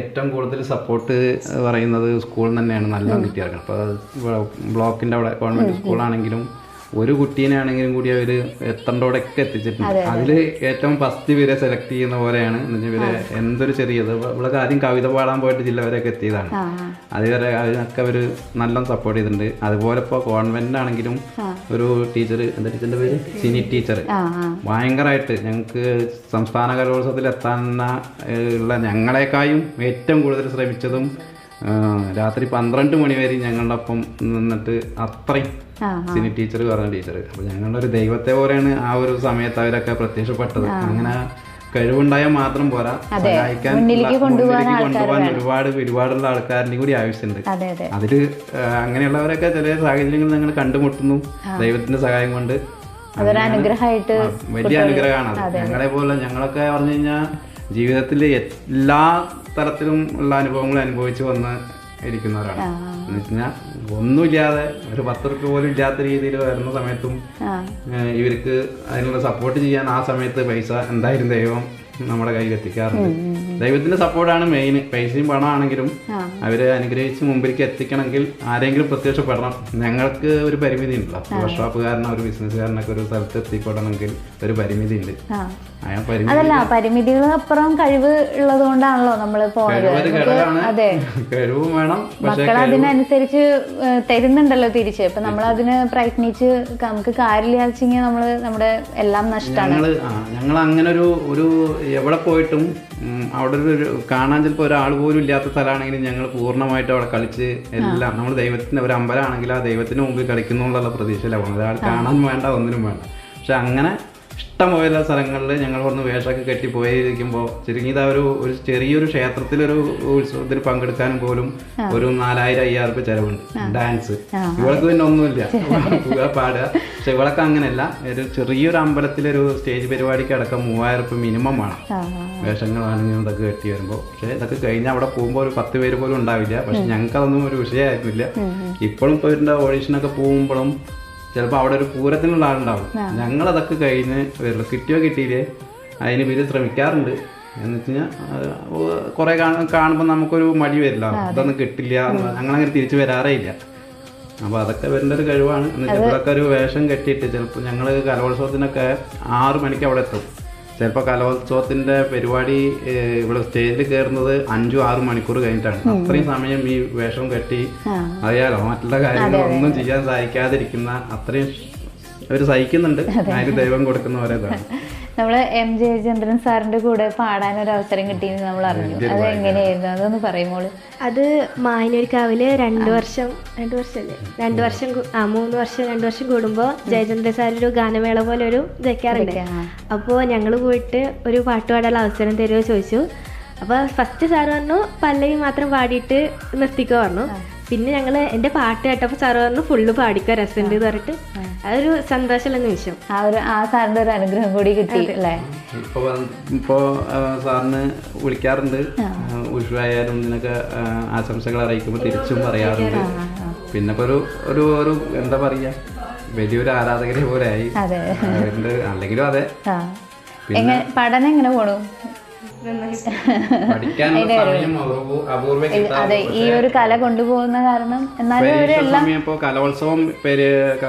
ഏറ്റവും കൂടുതൽ സപ്പോർട്ട് പറയുന്നത് സ്കൂളിൽ തന്നെയാണ്. നല്ല കുട്ടികൾക്ക്. അപ്പോൾ ബ്ലോക്കിൻ്റെ അവിടെ ഗവൺമെൻറ് സ്കൂളാണെങ്കിലും ഒരു കുട്ടീനെ ആണെങ്കിലും കൂടി അവർ എത്തേണ്ടോടൊക്കെ എത്തിച്ചിട്ടുണ്ട്. അതിൽ ഏറ്റവും ഫസ്റ്റ് ഇവരെ സെലക്ട് ചെയ്യുന്ന പോലെയാണ്. ഇവരെ എന്തൊരു ചെറിയത് ഇവളൊക്കെ ആദ്യം കവിത പാടാൻ പോയിട്ട് ജില്ല വരെയൊക്കെ എത്തിയതാണ്. അതുവരെ അതിനൊക്കെ അവർ നല്ല സപ്പോർട്ട് ചെയ്തിട്ടുണ്ട്. അതുപോലെ ഇപ്പോൾ കോൺവെന്റിനാണെങ്കിലും ഒരു ടീച്ചർ, എന്താ ടീച്ചറിന്റെ പേര്, സിനി ടീച്ചർ, ഭയങ്കരമായിട്ട് ഞങ്ങൾക്ക് സംസ്ഥാന കലോത്സവത്തിൽ എത്താൻ ഉള്ള ഞങ്ങളെക്കായും ഏറ്റവും കൂടുതൽ ശ്രമിച്ചതും രാത്രി 12 മണി വരെ ഞങ്ങളുടെ ഒപ്പം നിന്നിട്ട് അത്രയും സിനി ടീച്ചർ പറഞ്ഞ ടീച്ചർ. അപ്പൊ ഞങ്ങളുടെ ഒരു ദൈവത്തെ പോലെയാണ് ആ ഒരു സമയത്ത് അവരൊക്കെ പ്രത്യക്ഷപ്പെട്ടത്. അങ്ങനെ കഴിവുണ്ടായാൽ മാത്രം പോരാ, സഹായിക്കാൻ മുന്നിലേക്ക് കൊണ്ടുപോകാൻ ഒരുപാടുള്ള ആൾക്കാരിന്റെ കൂടി ആവശ്യമുണ്ട്. അതില് അങ്ങനെയുള്ളവരൊക്കെ ചില സാഹചര്യങ്ങൾ ഞങ്ങൾ കണ്ടുമുട്ടുന്നു. ദൈവത്തിന്റെ സഹായം കൊണ്ട് വലിയ അനുഗ്രഹമാണ് അത്. ഞങ്ങളെ പോലെ ഞങ്ങളൊക്കെ പറഞ്ഞു കഴിഞ്ഞാൽ ജീവിതത്തിൽ എല്ലാ തരത്തിലും ഉള്ള അനുഭവങ്ങൾ അനുഭവിച്ച് വന്ന് ഇരിക്കുന്നവരാണ്. എന്ന് വെച്ചാൽ ഒന്നുമില്ലാതെ ഒരു 10 രൂപ പോലും ഇല്ലാത്ത രീതിയിൽ വരുന്ന സമയത്തും ഇവർക്ക് അതിനുള്ള സപ്പോർട്ട് ചെയ്യാൻ ആ സമയത്ത് പൈസ എന്തായാലും ദൈവം നമ്മുടെ കയ്യിൽ എത്തിക്കാറുണ്ട്. ദൈവത്തിന്റെ സപ്പോർട്ടാണ് മെയിൻ. പൈസയും പണമാണെങ്കിലും അവരെ അനുഗ്രഹിച്ച് മുമ്പിലേക്ക് എത്തിക്കണമെങ്കിൽ ആരെങ്കിലും പ്രത്യക്ഷപ്പെടണം. ഞങ്ങൾക്ക് ഒരു പരിമിതി ഉണ്ടല്ലോ, വർക്ക്ഷോപ്പുകാരനോ ഒരു ബിസിനസ്സുകാരനൊക്കെ ഒരു സ്ഥലത്ത് എത്തിപ്പെടണമെങ്കിൽ ഒരു പരിമിതി ഉണ്ട്. അതല്ല, പരിമിതികളപ്പുറം കഴിവ് ഉള്ളത് കൊണ്ടാണല്ലോ നമ്മൾ പോകുന്നത്. കഴിവും വേണം, മക്കൾ അതിനനുസരിച്ച് തരുന്നുണ്ടല്ലോ തിരിച്ച്. ഇപ്പൊ നമ്മൾ അതിന് പ്രയത്നിച്ച് നമുക്ക് കാര്യമില്ലാച്ചെങ്കിൽ നമ്മള് നമ്മുടെ എല്ലാം നഷ്ടമാണ്. ഞങ്ങൾ അങ്ങനെ ഒരു എവിടെ പോയിട്ടും അവിടെ ഒരു കാണാൻ ചിലപ്പോൾ ഒരാൾ പോലും ഇല്ലാത്ത സ്ഥലമാണെങ്കിലും ഞങ്ങൾ പൂർണ്ണമായിട്ട് അവിടെ കളിച്ച് എല്ലാം നമ്മൾ ദൈവത്തിന്റെ ഒരു അമ്പലമാണെങ്കിൽ ആ ദൈവത്തിന് മുമ്പിൽ കളിക്കുന്നു എന്നുള്ള പ്രതീക്ഷയിലാണ്. ഒരാൾ കാണാൻ വേണ്ട, ഒന്നിനും വേണ്ട. പക്ഷെ അങ്ങനെ ഇഷ്ടംപോലെ സ്ഥലങ്ങളിൽ ഞങ്ങൾ വന്ന് വേഷമൊക്കെ കെട്ടി പോയിരിക്കുമ്പോൾ ചുരുങ്ങിയത് ഒരു ചെറിയൊരു ക്ഷേത്രത്തിലൊരു ഉത്സവത്തിൽ പങ്കെടുക്കാൻ പോലും ഒരു 4000-5000 രൂപ ചിലവുണ്ട്. ഡാൻസ് ഇവൾക്ക് പിന്നെ ഒന്നുമില്ല, പാടുക. പക്ഷെ ഇവളൊക്കെ അങ്ങനെയല്ല, ഒരു ചെറിയൊരു അമ്പലത്തിലൊരു സ്റ്റേജ് പരിപാടിക്ക് അടക്കം 3000 രൂപ മിനിമം വേണം വേഷങ്ങളാണെങ്കിൽ ഇതൊക്കെ കെട്ടി വരുമ്പോൾ. പക്ഷെ ഇതൊക്കെ കഴിഞ്ഞാൽ അവിടെ പോകുമ്പോൾ ഒരു 10 പേര് പോലും ഉണ്ടാവില്ല. പക്ഷെ ഞങ്ങൾക്ക് അതൊന്നും ഒരു വിഷയമായിരുന്നില്ല. ഇപ്പോഴും ഇപ്പോൾ ഇതിൻ്റെ ഓഡീഷനൊക്കെ പോകുമ്പോഴും ചിലപ്പോൾ അവിടെ ഒരു പൂരത്തിനുള്ള ആളുണ്ടാവും. ഞങ്ങളതൊക്കെ കഴിഞ്ഞ് വരുള്ളൂ. കിട്ടിയോ കിട്ടിയില്ലേ അതിന് ഇവർ ശ്രമിക്കാറുണ്ട്. എന്ന് വെച്ച് കഴിഞ്ഞാൽ കുറേ കാണുമ്പോൾ നമുക്കൊരു മടി വരില്ല, ഇതൊന്നും കിട്ടില്ല, ഞങ്ങളങ്ങനെ തിരിച്ചു വരാറേ ഇല്ല. അപ്പോൾ അതൊക്കെ വരേണ്ട ഒരു കഴിവാണ്. എന്നിട്ട് ഇവിടെയൊക്കെ ഒരു വേഷം കെട്ടിയിട്ട് ചിലപ്പോൾ ഞങ്ങൾ കലോത്സവത്തിനൊക്കെ 6 മണിക്ക് അവിടെ എത്തും. ചിലപ്പോൾ കലോത്സവത്തിൻ്റെ പരിപാടി ഇവിടെ സ്റ്റേജിൽ കയറുന്നത് 5-6 മണിക്കൂർ കഴിഞ്ഞിട്ടാണ്. അത്രയും സമയം ഈ വേഷം കെട്ടി അറിയാലോ, മറ്റുള്ള കാര്യങ്ങളൊന്നും ചെയ്യാൻ സാധിക്കാതിരിക്കുന്ന അത്രയും അവർ സഹിക്കുന്നുണ്ട്. അതിന് ദൈവം കൊടുക്കുന്ന പോലെ ഇതാണ്. നമ്മള് M. ജയചന്ദ്രൻ സാറിന്റെ കൂടെ പാടാൻ ഒരു അവസരം കിട്ടിയെന്ന് നമ്മൾ അറിഞ്ഞു. അത് എങ്ങനെയായിരുന്നു, അതൊന്ന് പറയുമ്പോൾ? അത് മായനൂർക്കാവില് 2 വർഷം 2 വർഷമല്ലേ 2 വർഷം 3 വർഷം 2 വർഷം കൂടുമ്പോൾ ജയചന്ദ്രൻ സാർ ഒരു ഗാനമേള പോലെ ഒരു വെക്കാറുണ്ട്. അപ്പോൾ ഞങ്ങൾ പോയിട്ട് ഒരു പാട്ട് പാടാനുള്ള അവസരം തരുമോ ചോദിച്ചു. അപ്പോൾ ഫസ്റ്റ് സാറ് പറഞ്ഞു പല്ലവി മാത്രം പാടിയിട്ട് നിർത്തിക്കോ പറഞ്ഞു. പിന്നെ ഞങ്ങൾ എൻ്റെ പാട്ട് കേട്ടപ്പോൾ സാറ് പറഞ്ഞു ഫുള്ള് പാടിക്കോ, രസമുണ്ട് എന്ന് പറഞ്ഞിട്ട് അതൊരു സന്തോഷമുള്ള നിമിഷം. ആ സാറിന്റെ ഒരു അനുഗ്രഹം കൂടി കിട്ടി അല്ലേ? ഇപ്പോൾ സാറിന് വിളിക്കാറുണ്ട്, ഉഷു ആയാലും ഇതിനൊക്കെ ആശംസകൾ അറിയിക്കുമ്പോൾ തിരിച്ചും പറയാറുണ്ട്. പിന്നെ ഇപ്പോൾ ഒരു എന്താ പറയുക, വലിയൊരു ആരാധകരെ പോലെ ആയി. അല്ലെങ്കിലും അതെ. പഠനം എങ്ങനെ പോണു? അതെ, ഈ ഒരു കല കൊണ്ടുപോകുന്ന കാരണം ഇപ്പൊ കലോത്സവം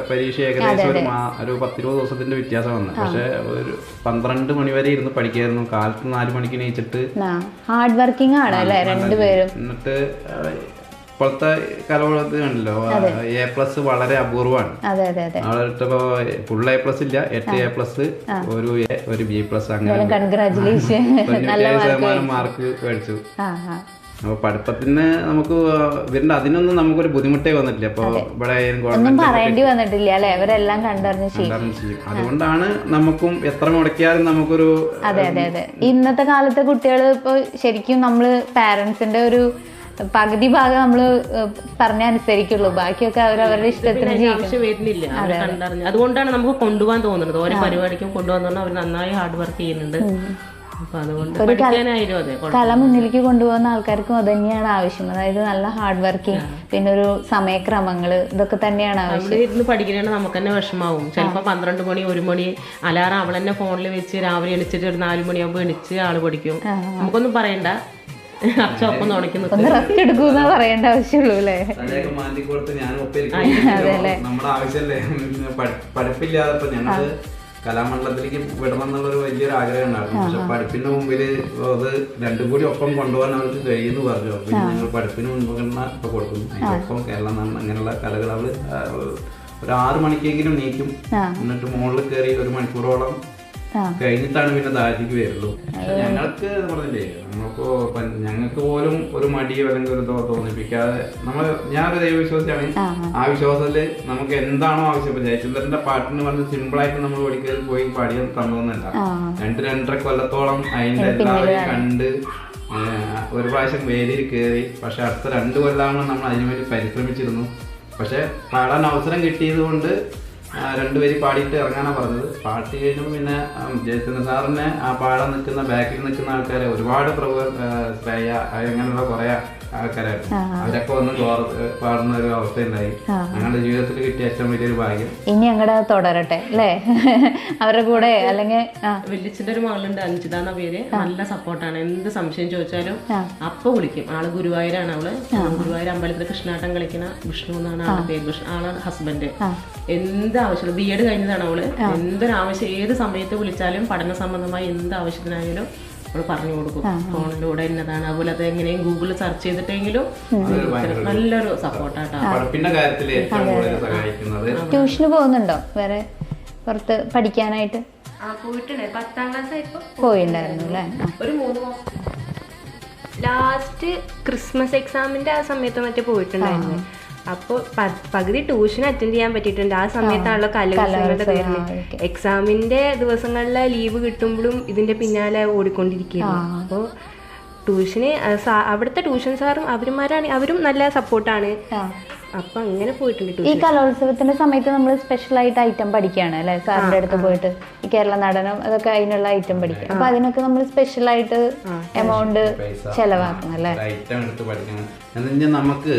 പരീക്ഷ ഏകദേശം ഒരു 10-20 ദിവസത്തിന്റെ വ്യത്യാസം വന്നു. പക്ഷെ ഒരു 12 മണി വരെ ഇരുന്ന് പഠിക്കായിരുന്നു. കാലത്ത് 4 മണിക്ക് എണീച്ചിട്ട് ഹാർഡ് വർക്കിംഗ് ആണ് അല്ലേ രണ്ടുപേരും. എന്നിട്ട് ഇപ്പോഴത്തെ കലോത്സവത്തിൽ കണ്ടല്ലോ A+ വളരെ അപൂർവമാണ്. അവളിപ്പോ ഫുൾ A+ ഇല്ല, 8 A+, ഒരു B+, അങ്ങനെ 97% മാർക്ക് മേടിച്ചു. അപ്പൊ പഠിത്തത്തിന് നമുക്ക് ഇവരുടെ അതിനൊന്നും നമുക്കൊരു ബുദ്ധിമുട്ടേ വന്നിട്ടില്ല. ഇപ്പൊ ഇവിടെ പറയേണ്ടി വന്നിട്ടില്ല അല്ലെ, അവരെല്ലാം കണ്ടറിഞ്ഞ് ചെയ്യും. അതുകൊണ്ടാണ് നമുക്കും എത്ര മുടക്കിയാലും നമുക്കൊരു അതെ. ഇന്നത്തെ കാലത്തെ കുട്ടികൾ ഇപ്പൊ ശരിക്കും നമ്മള് പാരന്റ്സിന്റെ ഒരു പകുതി ഭാഗം നമ്മള് പറഞ്ഞ അനുസരിക്കുള്ളൂ, ബാക്കിയൊക്കെ അവരവരുടെ ഇഷ്ടത്തിന് ആവശ്യം വരുന്നില്ല. അതുകൊണ്ടാണ് നമുക്ക് കൊണ്ടുപോകാൻ തോന്നുന്നത്. ഓരോ പരിപാടിക്കും കൊണ്ടുപോകാൻ അവർ നന്നായി ഹാർഡ് വർക്ക് ചെയ്യുന്നുണ്ട്. ഒരു കല മുന്നിലേക്ക് കൊണ്ടുപോകുന്ന ആൾക്കാർക്കും അത് തന്നെയാണ് ആവശ്യം. അതായത് നല്ല ഹാർഡ് വർക്കിംഗ്, പിന്നെ ഒരു സമയക്രമങ്ങള്, ഇതൊക്കെ തന്നെയാണ് ആവശ്യം. ഇരുന്ന് പഠിക്കണേ നമുക്ക് തന്നെ വിഷമാവും. ചിലപ്പോൾ 12 മണി 1 മണി അലാറം അവൾ തന്നെ ഫോണിൽ വെച്ച് രാവിലെ എണിച്ചിട്ട് ഒരു 4 മണിയാകുമ്പോൾ എണിച്ച് ആള് പഠിക്കും. നമുക്കൊന്നും പറയണ്ട, റെസ്റ്റ് എടുക്കുന്ന പറയേണ്ട ആവശ്യമുള്ളൂ അല്ലേ? നമ്മുടെ ആവശ്യമല്ലേ, പഠിപ്പില്ലാതെ ഞങ്ങള് കലാമണ്ഡലത്തിലേക്ക് വിടണം എന്നുള്ളൊരു വലിയൊരു ആഗ്രഹം ഉണ്ടായിരുന്നു. പക്ഷെ പഠിപ്പിന്റെ മുമ്പില് അത് രണ്ടും കൂടി ഒപ്പം കൊണ്ടുപോകാൻ അവർക്ക് കഴിയുമെന്ന് പറഞ്ഞു. പിന്നെ ഞങ്ങൾ പഠിപ്പിന് മുൻഗണന ഇപ്പൊ കൊടുക്കുന്നു. അതിനൊപ്പം കേരളം അങ്ങനെയുള്ള കലകൾ അവള് ഒരു 6 മണിക്കെങ്കിലും നീക്കും. എന്നിട്ട് മുകളിൽ കയറി 1 മണിക്കൂറോളം കഴിഞ്ഞിട്ടാണ് പിന്നെ താഴത്തേക്ക് വരുള്ളൂ. ഞങ്ങൾക്ക് പറഞ്ഞില്ലേ, ഞങ്ങൾക്ക് പോലും ഒരു മടിയോ അല്ലെങ്കിൽ ഒരു തോന്നിപ്പിക്കാതെ ഞാനൊരു ദൈവവിശ്വാസിയാണ്. ആ വിശ്വാസത്തില് നമുക്ക് എന്താണോ ആവശ്യം, ഇപ്പൊ ജയചന്ദ്രന്റെ പാട്ടിന് പറഞ്ഞ് സിമ്പിളായിട്ട് നമ്മൾ പഠിക്കൽ പോയി പാടിയാൽ തന്നൊന്നല്ല. 2-2.5 കൊല്ലത്തോളം അതിന്റെ എല്ലാവരെയും കണ്ട് ഒരു പ്രാവശ്യം വേദിയിൽ കയറി. പക്ഷെ അടുത്ത 2 കൊല്ലമാണ് നമ്മൾ അതിനുവേണ്ടി പരിശ്രമിച്ചിരുന്നു. പക്ഷെ പാടാൻ അവസരം കിട്ടിയത് കൊണ്ട് 2 പേര് പാടിയിട്ട് ഇറങ്ങാനാണ് പറഞ്ഞത്. പാട്ട് കഴിഞ്ഞപ്പോൾ പിന്നെ ജയചന്ദ്രൻ സാറിനെ ആ പാടാൻ നിൽക്കുന്ന ബാക്കിൽ നിൽക്കുന്ന ആൾക്കാരെ ഒരുപാട് ശ്രേയ അങ്ങനെയുള്ള കുറെ ആൾക്കാരായിരുന്നു. അവരൊക്കെ വന്ന് പാടുന്ന ഒരു അവസ്ഥയുണ്ടായി. ഞങ്ങളുടെ ജീവിതത്തിൽ കിട്ടിയ ഏറ്റവും വലിയൊരു ഭാഗ്യം. ഇനി ഞങ്ങളുടെ തുടരട്ടെ അല്ലേ അവരുടെ കൂടെ. അല്ലെങ്കിൽ വലിയച്ഛൻ്റെ ഒരു മകളുണ്ട്, അഞ്ജിത എന്ന പേര്. നല്ല സപ്പോർട്ടാണ്. എന്ത് സംശയം ചോദിച്ചാലും അപ്പൊ വിളിക്കും. ആള് ഗുരുവായൂരാണ്. അവള് ഗുരുവായൂർ അമ്പലത്തിൽ കൃഷ്ണാട്ടം കളിക്കുന്ന വിഷ്ണു എന്നാണ് ആളുടെ പേര്. ആളാണ് ഹസ്ബൻഡ്. എന്ത് ആവശ്യമുള്ള B.Ed കഴിഞ്ഞതാണ് അവള്. എന്തൊരാവശ്യം ഏത് സമയത്ത് വിളിച്ചാലും പഠന സംബന്ധമായി എന്ത് ആവശ്യത്തിനായാലും അവള് പറഞ്ഞു കൊടുക്കും. ഫോണിലൂടെ എന്നതാണ്, അതുപോലെ അത് എങ്ങനെയും ഗൂഗിളിൽ സെർച്ച് ചെയ്തിട്ടെങ്കിലും നല്ലൊരു സപ്പോർട്ടാട്ടോ. ട്യൂഷന് പോകുന്നുണ്ടോ വേറെ പുറത്ത് പഠിക്കാനായിട്ട്? പോയിട്ടുണ്ട്. 10ാം ക്ലാസ് ആയപ്പോ പോയിണ്ടായിരുന്നു അല്ലേ? ഒരു 3 മാസം ലാസ്റ്റ് ക്രിസ്മസ് എക്സാമിന്റെ ആ സമയത്ത് മറ്റേ പോയിട്ടുണ്ടായിരുന്നു. അപ്പോൾ പകുതി ട്യൂഷൻ അറ്റൻഡ് ചെയ്യാൻ പറ്റിയിട്ടുണ്ട്. ആ സമയത്താണല്ലോ കലോത്സവങ്ങളുടെ വരുന്നത്. എക്സാമിന്റെ ദിവസങ്ങളിലെ ലീവ് കിട്ടുമ്പോഴും ഇതിന്റെ പിന്നാലെ ഓടിക്കൊണ്ടിരിക്കുകയാണ്. അപ്പോൾ ട്യൂഷന് അവിടുത്തെ ട്യൂഷൻ സാറും അവരും നല്ല സപ്പോർട്ടാണ്. അപ്പൊ അങ്ങനെ പോയിട്ടുണ്ട്. ഈ കലോത്സവത്തിന്റെ സമയത്ത് നമ്മൾ സ്പെഷ്യൽ ആയിട്ട് ഐറ്റം പഠിക്കുകയാണ് അല്ലെ, സാറിന്റെ അടുത്ത് പോയിട്ട് ഈ കേരള നടനം അതൊക്കെ അതിനുള്ള ഐറ്റം പഠിക്കുക. അപ്പൊ അതിനൊക്കെ നമ്മൾ സ്പെഷ്യൽ ആയിട്ട് എമൗണ്ട് ചെലവാക്കണം അല്ലെ. ഐറ്റം എടുത്ത് പഠിക്കണം എന്ന് നമുക്ക്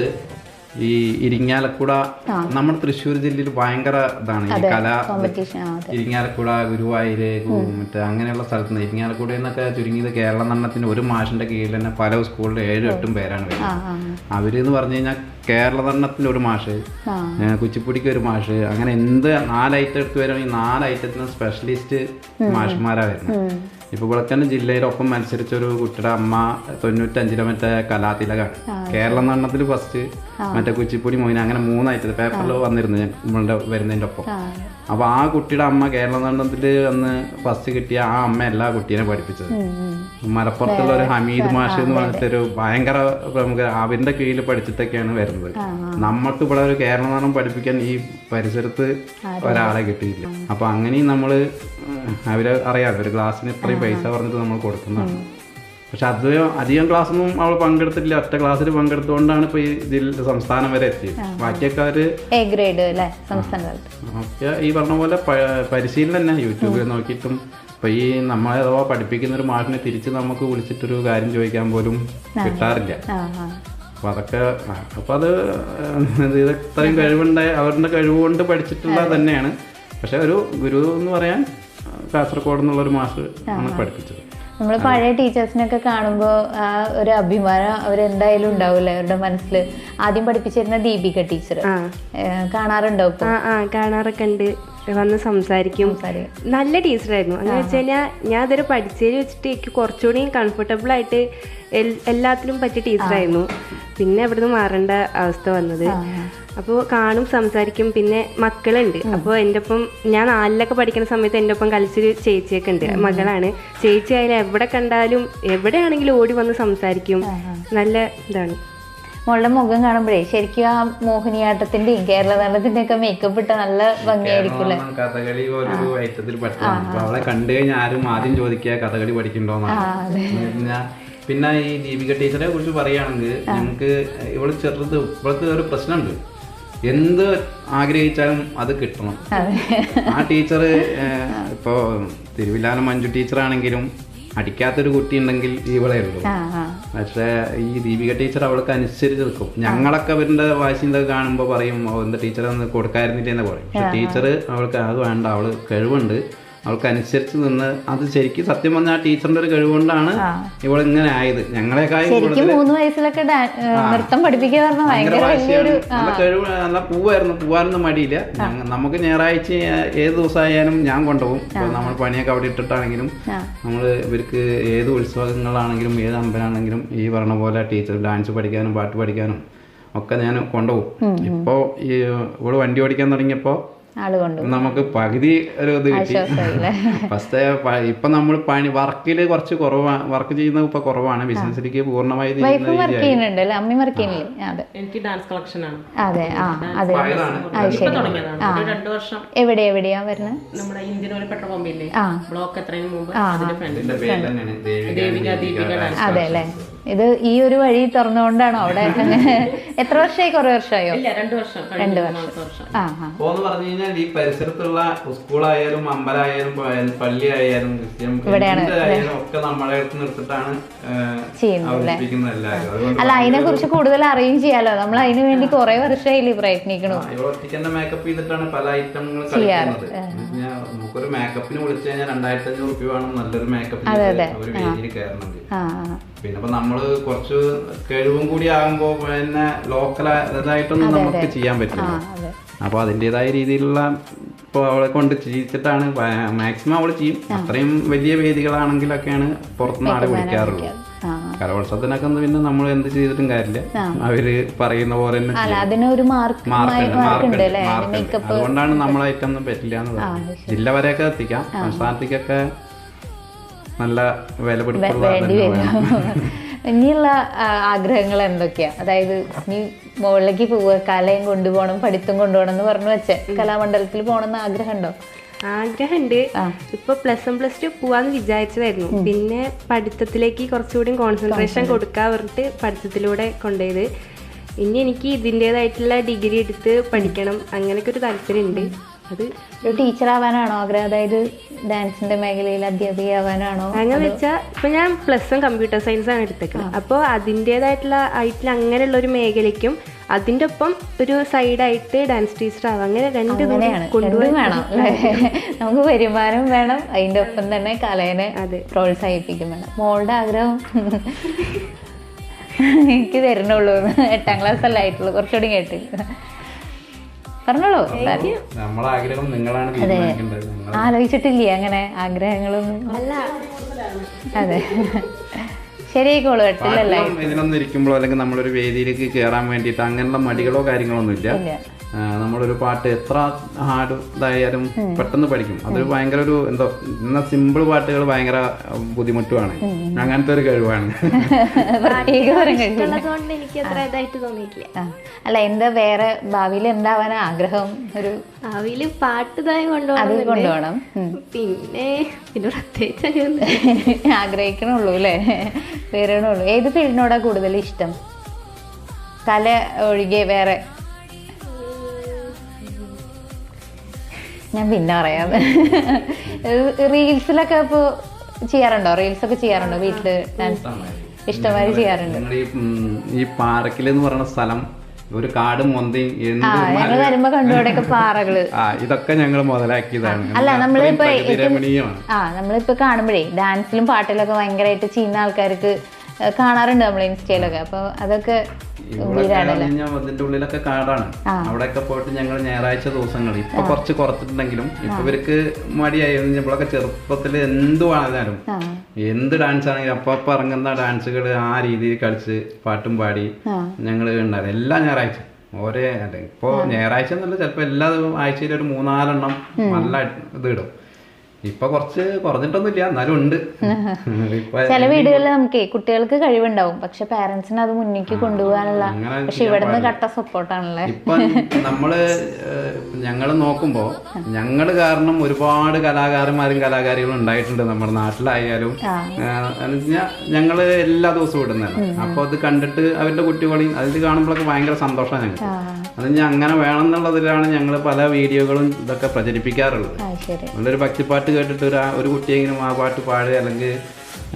ഈ ഇരിങ്ങാലക്കുട നമ്മുടെ തൃശ്ശൂർ ജില്ലയിൽ ഭയങ്കര ഇതാണ് ഈ കലാ. ഇരിങ്ങാലക്കുട, ഗുരുവായൂര്, മറ്റേ അങ്ങനെയുള്ള സ്ഥലത്ത് നിന്ന് ഇരിങ്ങാലക്കുട എന്നൊക്കെ ചുരുങ്ങിയത് കേരള നടനത്തിന് ഒരു മാഷിന്റെ കീഴിൽ തന്നെ പല സ്കൂളിൽ 7-8 പേരാണ് വരുന്നത്. അവരെന്ന് പറഞ്ഞു കഴിഞ്ഞാൽ കേരള നടനത്തിന് ഒരു മാഷ്, കുച്ചിപ്പുടിക്ക് ഒരു മാഷ്, അങ്ങനെ എന്ത് 4 ഐറ്റം എടുത്ത് വരികയാണെങ്കിൽ 4 ഐറ്റത്തിന് സ്പെഷ്യലിസ്റ്റ് മാഷന്മാരാണ് വരുന്നത്. ഇപ്പൊ വിളക്കണ്ണ ജില്ലയിലൊപ്പം മത്സരിച്ച ഒരു കുട്ടിയുടെ അമ്മ 95-ലെ മറ്റേ കലാതിലകാണ്. കേരള നടനത്തിൽ ഫസ്റ്റ്, മറ്റേ കുച്ചിപ്പുടി, മൊയിന, അങ്ങനെ 3 ഐറ്റത്തിൽ പേപ്പറിൽ വന്നിരുന്നു നമ്മളുടെ വരുന്നതിൻ്റെ ഒപ്പം. അപ്പൊ ആ കുട്ടിയുടെ അമ്മ കേരള നടനത്തിൽ അന്ന് ഫസ്റ്റ് കിട്ടിയ ആ അമ്മ എല്ലാ കുട്ടീനെ പഠിപ്പിച്ചത്. മലപ്പുറത്തുള്ള ഒരു ഹമീദ് മാഷ് എന്ന് പറഞ്ഞിട്ടൊരു ഭയങ്കര പ്രമുഖ, അവരുടെ കീഴിൽ പഠിച്ചിട്ടൊക്കെയാണ് വരുന്നത്. നമ്മൾക്ക് ഇവിടെ ഒരു കേരള നടനം പഠിപ്പിക്കാൻ ഈ പരിസരത്ത് ഒരാളെ കിട്ടിയില്ല. അപ്പൊ അങ്ങനെയും നമ്മള് അവര് അറിയാം ഒരു ക്ലാസ്സിന് ഇത്രയും പൈസ പറഞ്ഞിട്ട് നമ്മൾ കൊടുക്കുന്നതാണ്. പക്ഷെ അധികം ക്ലാസ്സൊന്നും അവൾ പങ്കെടുത്തിട്ടില്ല. ഒറ്റ ക്ലാസ്സിൽ പങ്കെടുത്തുകൊണ്ടാണ് ഇപ്പൊ ഈ സംസ്ഥാനം വരെ എത്തിയത്. ബാക്കിയൊക്കെ അവര് ഒക്കെ ഈ പറഞ്ഞ പോലെ പരിശീലനം തന്നെ യൂട്യൂബിൽ നോക്കിയിട്ടും. ഇപ്പൊ ഈ നമ്മളെ അഥവാ പഠിപ്പിക്കുന്ന ഒരു മാഷിനെ തിരിച്ച് നമുക്ക് വിളിച്ചിട്ടൊരു കാര്യം ചോദിക്കാൻ പോലും കിട്ടാറില്ല. അപ്പൊ അതൊക്കെ അപ്പൊ അത് ഇത്രയും കഴിവുണ്ടായ അവരുടെ കഴിവുകൊണ്ട് പഠിച്ചിട്ടുള്ള തന്നെയാണ്. പക്ഷെ ഒരു ഗുരു എന്ന് പറയാൻ കാസർഗോഡ് എന്നുള്ളൊരു മാഷ് ആണ് പഠിപ്പിച്ചത്. നമ്മൾ പഴയ ടീച്ചേഴ്സിനൊക്കെ കാണുമ്പോൾ ആ ഒരു അഭിമാനം അവരെന്തായാലും ഉണ്ടാവില്ല അവരുടെ മനസ്സിൽ. ആദ്യം പഠിപ്പിച്ചിരുന്ന ദീപിക ടീച്ചർ കാണാറുണ്ടോ? കാണാറൊക്കെ ഉണ്ട്, വന്ന് സംസാരിക്കും. നല്ല ടീച്ചറായിരുന്നു. എന്ന് വെച്ച് കഴിഞ്ഞാൽ ഞാൻ ഇതുവരെ പഠിച്ചതിൽ വെച്ചിട്ട് എനിക്ക് കുറച്ചുകൂടി കംഫർട്ടബിൾ ആയിട്ട് എല്ലാത്തിനും പറ്റിയ ടീച്ചറായിരുന്നു. പിന്നെ അവിടുന്ന് മാറേണ്ട അവസ്ഥ വന്നത്. അപ്പോൾ കാണും, സംസാരിക്കും. പിന്നെ മക്കളുണ്ട്. അപ്പോൾ എൻ്റെ ഒപ്പം ഞാൻ 4ലൊക്കെ പഠിക്കുന്ന സമയത്ത് എൻ്റെ ഒപ്പം കളിച്ചൊരു ചേച്ചിയൊക്കെ ഉണ്ട്, മകളാണ്. ചേച്ചി ആയാലും എവിടെ കണ്ടാലും എവിടെയാണെങ്കിലും ഓടി വന്ന് സംസാരിക്കും. നല്ല ഇതാണ്. മോളുടെ മുഖം കാണുമ്പോഴേ ശരിക്കും ആ മോഹിനിയാട്ടത്തിന്റെയും കേരള നടനത്തിന്റെ ഒക്കെ മേക്കപ്പ് ഇട്ട നല്ല ഭംഗിയായിരിക്കും. കഥകളി പോലൊരു ഐറ്റത്തിൽ പഠിച്ചു. അവളെ കണ്ടു കഴിഞ്ഞാൽ ആരും ആദ്യം ചോദിക്കുക കഥകളി പഠിക്കണ്ടോന്നാണ്. പിന്നെ ഈ ദീപിക ടീച്ചറെ കുറിച്ച് പറയുകയാണെങ്കിൽ നമുക്ക് ഇവള് ചെറുത് ഇവൾക്ക് ഒരു പ്രശ്നമുണ്ട്. എന്ത് ആഗ്രഹിച്ചാലും അത് കിട്ടണം. ആ ടീച്ചർ ഇപ്പോൾ തിരുവില്ലാനം മഞ്ജു ടീച്ചറാണെങ്കിലും അടിക്കാത്തൊരു കുട്ടി ഉണ്ടെങ്കിൽ ഇവളെ ഉള്ളൂ. പക്ഷേ ഈ ദീപിക ടീച്ചർ അവൾക്ക് അനുസരിച്ച് നിൽക്കും. ഞങ്ങളൊക്കെ അവരുടെ വാശിന്തൊക്കെ കാണുമ്പോൾ പറയും എന്താ ടീച്ചർ ഒന്ന് കൊടുക്കായിരുന്നില്ല എന്ന് പറയും. പക്ഷെ ടീച്ചർ അവൾക്ക് അത് വേണ്ട, അവള് കഴിവുണ്ട്, അവൾക്ക് അനുസരിച്ച് നിന്ന് അത് ശരിക്കും സത്യം പറഞ്ഞ ആ ടീച്ചറിന്റെ ഒരു കഴിവുകൊണ്ടാണ് ഇവൾ ഇങ്ങനെ ആയത്. ഞങ്ങളെക്കാളും 3 വയസ്സിലൊക്കെ നൃത്തം പഠിപ്പിക്കുക ഭയങ്കര നല്ല കഴിവ്, നല്ല പോവാനൊന്നും മടിയില്ല. നമുക്ക് ഞായറാഴ്ച ഏത് ദിവസമായാലും ഞാൻ കൊണ്ടുപോകും. ഇപ്പൊ നമ്മൾ പണിയൊക്കെ അവിടെ ഇട്ടിട്ടാണെങ്കിലും നമ്മൾ ഇവർക്ക് ഏത് ഉത്സവങ്ങളാണെങ്കിലും ഏത് അമ്പലമാണെങ്കിലും ഈ പറഞ്ഞ പോലെ ടീച്ചർ ഡാൻസ് പഠിക്കാനും പാട്ട് പഠിക്കാനും ഒക്കെ ഞാൻ കൊണ്ടുപോകും. ഇപ്പോൾ ഈ ഇവള് വണ്ടി ഓടിക്കാൻ തുടങ്ങിയപ്പോൾ നമുക്ക് പകുതി ഒരു ഇത് കിട്ടി. ഫസ്റ്റ് ഇപ്പൊ നമ്മൾ പണി വർക്കില് കുറച്ച് കുറവാണ്, വർക്ക് ചെയ്യുന്നത് ഇപ്പൊ കുറവാണ്. ബിസിനസ്സിലേക്ക് പൂർണ്ണമായി എനിക്ക് ഡാൻസ് കളക്ഷൻ ആണ്. എവിടെയാ വരുന്നത്? നമ്മുടെ ഇന്ത്യൻ ഓയിൽ പെട്രോൾ പമ്പില്ലേ, ബ്ലോക്ക് എത്രയും മുമ്പ് അതിന്റെ ഫ്രണ്ട്. അതെ അല്ലേ. ഇത് ഈ ഒരു വഴി തുറന്നുകൊണ്ടാണോ അവിടെ? എത്ര വർഷമായി? കുറെ വർഷമായോ? 2 വർഷം. പറഞ്ഞു കഴിഞ്ഞാൽ ഈ പരിസരത്തുള്ള സ്കൂളായാലും അമ്പലമായാലും പള്ളിയായാലും ക്രിസ്ത്യൻ ഒക്കെ നമ്മളെ അടുത്ത് നിർത്തിട്ടാണ് അവതരിപ്പിക്കുന്നത് എല്ലാവരും. അല്ല, അതിനെ കുറിച്ച് കൂടുതൽ അറിയുകയും ചെയ്യാലോ. നമ്മൾ അതിനു വേണ്ടി കുറെ വർഷമായില്ലേ പ്രയത്നിക്കണു. ഒറ്റയ്ക്ക് മേക്കപ്പ് ചെയ്തിട്ടാണ് പല ഐറ്റങ്ങൾ കളിക്കുന്നത്. നമുക്കൊരു മേക്കപ്പിന് വിളിച്ചു കഴിഞ്ഞാൽ 2500 രൂപ വേണം നല്ലൊരു മേക്കപ്പ് ഒരു വേദിയിൽ കയറണമെങ്കിൽ. പിന്നെ ഇപ്പൊ നമ്മള് കുറച്ച് കഴിവും കൂടി ആകുമ്പോ പിന്നെ ലോക്കലായിട്ടൊന്നും നമുക്ക് ചെയ്യാൻ പറ്റില്ല. അപ്പൊ അതിൻ്റെതായ രീതിയിലുള്ള ഇപ്പൊ അവളെ കൊണ്ട് ചെയ്യിച്ചിട്ടാണ് മാക്സിമം അവള് ചെയ്യും. അത്രയും വലിയ വേദികളാണെങ്കിലൊക്കെയാണ് പുറത്തുനിന്ന് ആളെ വിളിക്കാറുള്ളൂ. കലോത്സവത്തിനൊക്കെ പിന്നെ നമ്മൾ എന്ത് ചെയ്തിട്ടും കാര്യമില്ല, അവര് പറയുന്ന പോലെ തന്നെ മാർക്ക്. അതുകൊണ്ടാണ് നമ്മളായിട്ടൊന്നും പറ്റില്ല എന്ന് പറയുന്നത്. ജില്ല വരെയൊക്കെ എത്തിക്കാം, സംസ്ഥാനത്തേക്കൊക്കെ നല്ല വിലപിടിപ്പുള്ള ഇനിയുള്ള ആഗ്രഹങ്ങൾ എന്തൊക്കെയാ? അതായത് നീ മുകളിലേക്ക് പോവുക, കലയും കൊണ്ടുപോകണം, പഠിത്തം കൊണ്ടുപോകണം എന്ന് പറഞ്ഞു വെച്ചേ, കലാമണ്ഡലത്തിൽ പോകണമെന്ന് ആഗ്രഹമുണ്ടോ? ആഗ്രഹമുണ്ട്. ഇപ്പൊ +1 +2 പോവാന്ന് വിചാരിച്ചതായിരുന്നു. പിന്നെ പഠിത്തത്തിലേക്ക് കുറച്ചുകൂടി കോൺസെൻട്രേഷൻ കൊടുക്കാൻ പറഞ്ഞിട്ട് പഠിത്തത്തിലൂടെ കൊണ്ടുപോയത്. ഇനി എനിക്ക് ഇതിൻ്റെതായിട്ടുള്ള ഡിഗ്രി എടുത്ത് പഠിക്കണം, അങ്ങനെയൊക്കെ ഒരു താല്പര്യമുണ്ട്. അത് ഒരു ടീച്ചർ ആവാനാണോ ആഗ്രഹം? അതായത് ഡാൻസിന്റെ മേഖലയിൽ അധ്യാപികയാവാനാണോ? അങ്ങനെ വെച്ചാൽ ഇപ്പൊ ഞാൻ +1 കമ്പ്യൂട്ടർ സയൻസ് ആണ് എടുത്തേക്കുന്നത്. അപ്പോൾ അതിൻ്റെതായിട്ടുള്ള ആയിട്ടുള്ള അങ്ങനെയുള്ള ഒരു മേഖലയ്ക്കും അതിൻ്റെ ഒപ്പം ഒരു സൈഡായിട്ട് ഡാൻസ് ടീച്ചർ ആവാം. അങ്ങനെ രണ്ടും വേണം. നമുക്ക് വരുമാനം വേണം, അതിൻ്റെ ഒപ്പം തന്നെ കലയെ പ്രോത്സാഹിപ്പിക്കും വേണം. മോളുടെ ആഗ്രഹം എനിക്ക് തരണുള്ളൂ. 8ാം ക്ലാസ് അല്ല ആയിട്ടുള്ളൂ, കുറച്ചുകൂടി കേട്ട് പറഞ്ഞോളൂ. നമ്മളെ ആഗ്രഹം നിങ്ങളാണ് തീരുമാനിക്കേണ്ടത്. ആലോചിച്ചിട്ടില്ലേ അങ്ങനെ ആഗ്രഹങ്ങളൊന്നും? അതെ, ശരിയായിക്കോളൂ. ഇതിനൊന്നും ഇരിക്കുമ്പോഴോ അല്ലെങ്കിൽ നമ്മളൊരു വേദിയിലേക്ക് കയറാൻ വേണ്ടിയിട്ട് അങ്ങനെയുള്ള മടികളോ കാര്യങ്ങളോ ഒന്നും ഇല്ല. നമ്മളൊരു പാട്ട് എത്ര ഹാർഡ് ഇതായാലും പെട്ടെന്ന് പഠിക്കും. അതൊരു ഭയങ്കര ഒരു എന്തോ ഇന്ന സിമ്പിൾ പാട്ടുകൾ ഭയങ്കര ബുദ്ധിമുട്ടുമാണ്. അങ്ങനത്തെ ഒരു കഴിവാണ്. എനിക്ക് അത്ര ഇതായിട്ട് തോന്നിയിട്ടില്ല. അല്ല, എന്താ വേറെ ഭാവിയിൽ എന്താവാനാ ആഗ്രഹം? ഒരു ഭാവിയില് പാട്ടുതായി കൊണ്ടുപോകണം. പിന്നെ പ്രത്യേകിച്ച് ആഗ്രഹിക്കണുള്ളൂ അല്ലേ? വേറെയുള്ളൂ. ഏത് ഫീൽഡിനോടാ കൂടുതൽ ഇഷ്ടം? കല ഒഴികെ വേറെ? ഞാൻ പിന്നെ പറയാം. റീൽസിലൊക്കെ ഇപ്പൊ ചെയ്യാറുണ്ടോ? റീൽസൊക്കെ ചെയ്യാറുണ്ടോ വീട്ടില്? ഡാൻസ് ഇഷ്ടമായി ചെയ്യാറുണ്ട്. ഈ പാറക്കിൽ എന്ന് പറയുന്ന സ്ഥലം ഒരു കാട് മൊന്തി ഞങ്ങൾ വരുമ്പോ കണ്ടുകൂടെയൊക്കെ പാറകള്, ഇതൊക്കെ ഞങ്ങൾ മുതലാക്കിയതാണ്. അല്ല, നമ്മളിപ്പോ കാണുമ്പോഴേ ഡാൻസിലും പാട്ടിലൊക്കെ ഭയങ്കരമായിട്ട് ചെയ്യുന്ന ആൾക്കാർക്ക് കാണാറുണ്ട് നമ്മൾ ഇൻസ്റ്റയിലൊക്കെ. അപ്പൊ അതൊക്കെ അതിന്റെ ഉള്ളിലൊക്കെ കാടാണ്. അവിടെയൊക്കെ പോയിട്ട് ഞങ്ങൾ ഞായറാഴ്ച ദിവസങ്ങൾ ഇപ്പൊ കുറച്ച് കുറച്ചിട്ടുണ്ടെങ്കിലും ഇപ്പൊ ഇവർക്ക് മടിയായി. നമ്മളൊക്കെ ചെറുപ്പത്തിൽ എന്ത് വേണേലും എന്ത് ഡാൻസ് ആണെങ്കിലും അപ്പൊ ഇറങ്ങുന്ന ഡാൻസുകൾ ആ രീതിയിൽ കളിച്ച് പാട്ടും പാടി ഞങ്ങൾ ഉണ്ടായിരുന്നു എല്ലാ ഞായറാഴ്ച. ഒരേ ഇപ്പൊ ഞായറാഴ്ച എന്നല്ല, ചിലപ്പോ എല്ലാ ആഴ്ചയിലും ഒരു 3-4 എണ്ണം നല്ല ഇത് ഇടും. ഇപ്പൊ കുറച്ച് കുറഞ്ഞിട്ടൊന്നുമില്ല, എന്നാലും ഉണ്ട്. ചില വീടുകളിൽ നമുക്ക് കുട്ടികൾക്ക് കഴിവുണ്ടാവും, പക്ഷെ പാരന്റ്സിന് അത് മുന്നിലേക്ക് കൊണ്ടുപോകാനുള്ള, പക്ഷെ ഇവിടുന്ന് കട്ട സപ്പോർട്ടാണല്ലേ. ഇപ്പൊ ഞങ്ങള് നോക്കുമ്പോ ഞങ്ങള് കാരണം ഒരുപാട് കലാകാരന്മാരും കലാകാരികളും ഉണ്ടായിട്ടുണ്ട് നമ്മുടെ നാട്ടിലായാലും. ഞങ്ങള് എല്ലാ ദിവസവും ഇടുന്നതാണ്. അപ്പൊ അത് കണ്ടിട്ട് അവരുടെ കുട്ടികളെയും അതിൽ കാണുമ്പോഴൊക്കെ ഭയങ്കര സന്തോഷമാണ് ഞങ്ങൾക്ക്. അത് അങ്ങനെ വേണം എന്നുള്ളതിലാണ് ഞങ്ങൾ പല വീഡിയോകളും ഇതൊക്കെ പ്രചരിപ്പിക്കാറുള്ളത്. നല്ലൊരു ഭക്തിപ്പാട്ട് കേട്ടിട്ട് ഒരു കുട്ടിയെങ്കിലും ആ പാട്ട് പാടുക അല്ലെങ്കിൽ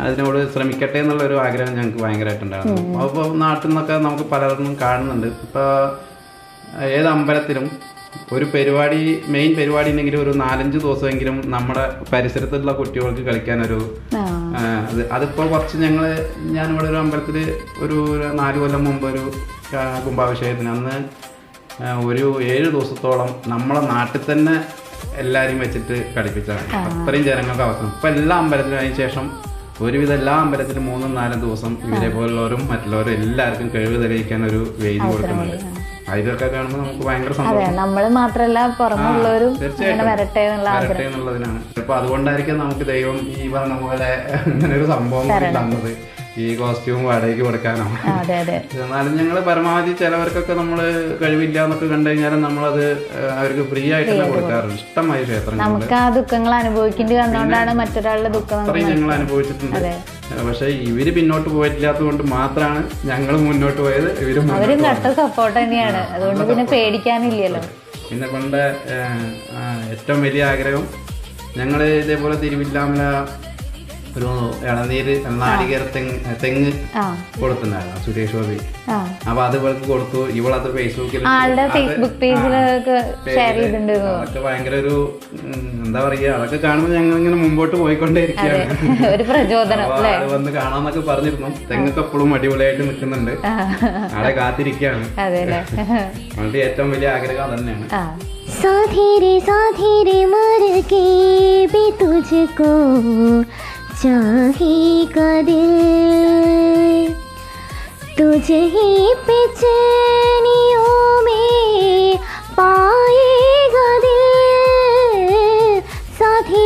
അതിനോട് ശ്രമിക്കട്ടെ എന്നുള്ളൊരു ആഗ്രഹം ഞങ്ങൾക്ക് ഭയങ്കരമായിട്ടുണ്ടായിരുന്നു. അപ്പോൾ നാട്ടിൽ നിന്നൊക്കെ നമുക്ക് പലർന്നും കാണുന്നുണ്ട്. ഇപ്പോൾ ഏത് അമ്പലത്തിലും ഒരു പരിപാടി, മെയിൻ പരിപാടി ഉണ്ടെങ്കിലും ഒരു 4-5 ദിവസമെങ്കിലും നമ്മുടെ പരിസരത്തുള്ള കുട്ടികൾക്ക് കളിക്കാനൊരു അതിപ്പോൾ കുറച്ച് ഞാനിവിടെ ഒരു അമ്പലത്തിൽ ഒരു 4 കൊല്ലം മുമ്പ് ഒരു കുംഭാഭിഷേകത്തിന് അന്ന് ഒരു 7 ദിവസത്തോളം നമ്മളെ നാട്ടിൽ തന്നെ എല്ലാവരും വെച്ചിട്ട് കളിപ്പിച്ചാണ്. അത്രയും ജനങ്ങൾക്ക് അവസരം. ഇപ്പം എല്ലാ അമ്പലത്തിലും അതിന് ശേഷം ഒരുവിധം എല്ലാ അമ്പലത്തിലും 3-4 ദിവസം ഇവരെ പോലുള്ളവരും മറ്റുള്ളവരും എല്ലാവർക്കും കഴിവ് തെളിയിക്കാൻ ഒരു വേദി കൊടുക്കുന്നുണ്ട്. ഇതൊക്കെ കാണുമ്പോൾ നമുക്ക് ഭയങ്കര സന്തോഷം. നമ്മള് മാത്രല്ല പുറമുള്ളവരും വരട്ടെ എന്നുള്ളതിനാണ്. ചിലപ്പോൾ അതുകൊണ്ടായിരിക്കും നമുക്ക് ദൈവം ഈ പറഞ്ഞ പോലെ ഇങ്ങനെ ഒരു സംഭവം തന്നത്. ഈ കോസ്റ്റ്യൂം വാടകയ്ക്ക് കൊടുക്കാനോ. എന്നാലും ഞങ്ങൾ പരമാവധി ചിലവർക്കൊക്കെ നമ്മൾ കഴിവില്ല എന്നൊക്കെ കണ്ടു കഴിഞ്ഞാലും നമ്മളത് അവർക്ക് ഫ്രീ ആയിട്ട് തന്നെ കൊടുക്കാറുണ്ട്. ഇഷ്ടമായ ക്ഷേത്രങ്ങൾ നമുക്ക് ആ ദുഃഖങ്ങൾ അനുഭവിക്കേണ്ടി വന്നതുകൊണ്ടാണ് മറ്റൊരാളുടെ ദുഃഖം അത്രയും ഞങ്ങൾ അനുഭവിച്ചിട്ടുണ്ട്. പക്ഷെ ഇവര് പിന്നോട്ട് പോയിട്ടില്ലാത്തത് കൊണ്ട് മാത്രമാണ് ഞങ്ങൾ മുന്നോട്ട് പോയത്. അവരും കട്ട സപ്പോർട്ട് തന്നെയാണ്. അതുകൊണ്ട് പിന്നെ പേടിക്കാനില്ലല്ലോ. പിന്നെ പണ്ട് ഏറ്റവും വലിയ ആഗ്രഹം ഞങ്ങൾ ഇതേപോലെ തിരുവില്ലാമല ഒരു ഇളനീര് നാളികേര തെങ്ങ് കൊടുത്തിട്ടുണ്ടായിരുന്നു സുരേഷ് ഗോപി. അപ്പൊ അത് ഇവൾക്ക് കൊടുത്തു. ഇവളത് ഫേസ്ബുക്ക് പേജിലൊക്കെ അതൊക്കെ ഭയങ്കര ഒരു എന്താ പറയാ, അതൊക്കെ കാണുമ്പോൾ ഞങ്ങൾ ഇങ്ങനെ മുമ്പോട്ട് പോയിക്കൊണ്ടേയിരിക്കുകയാണ്. അത് വന്ന് കാണാന്നൊക്കെ പറഞ്ഞിരുന്നു. തെങ്ങൊക്കെ എപ്പോഴും അടിപൊളിയായിട്ട് നിൽക്കുന്നുണ്ട്. ആളെ കാത്തിരിക്കുകയാണ്. അവളുടെ ഏറ്റവും വലിയ ആഗ്രഹം തന്നെയാണ്. സാധീരെ സാധീരെ മരകേ ബി തുझको चाहेगा दिल, तुझे ही पे चैनियों में पाएगा दिल, साथी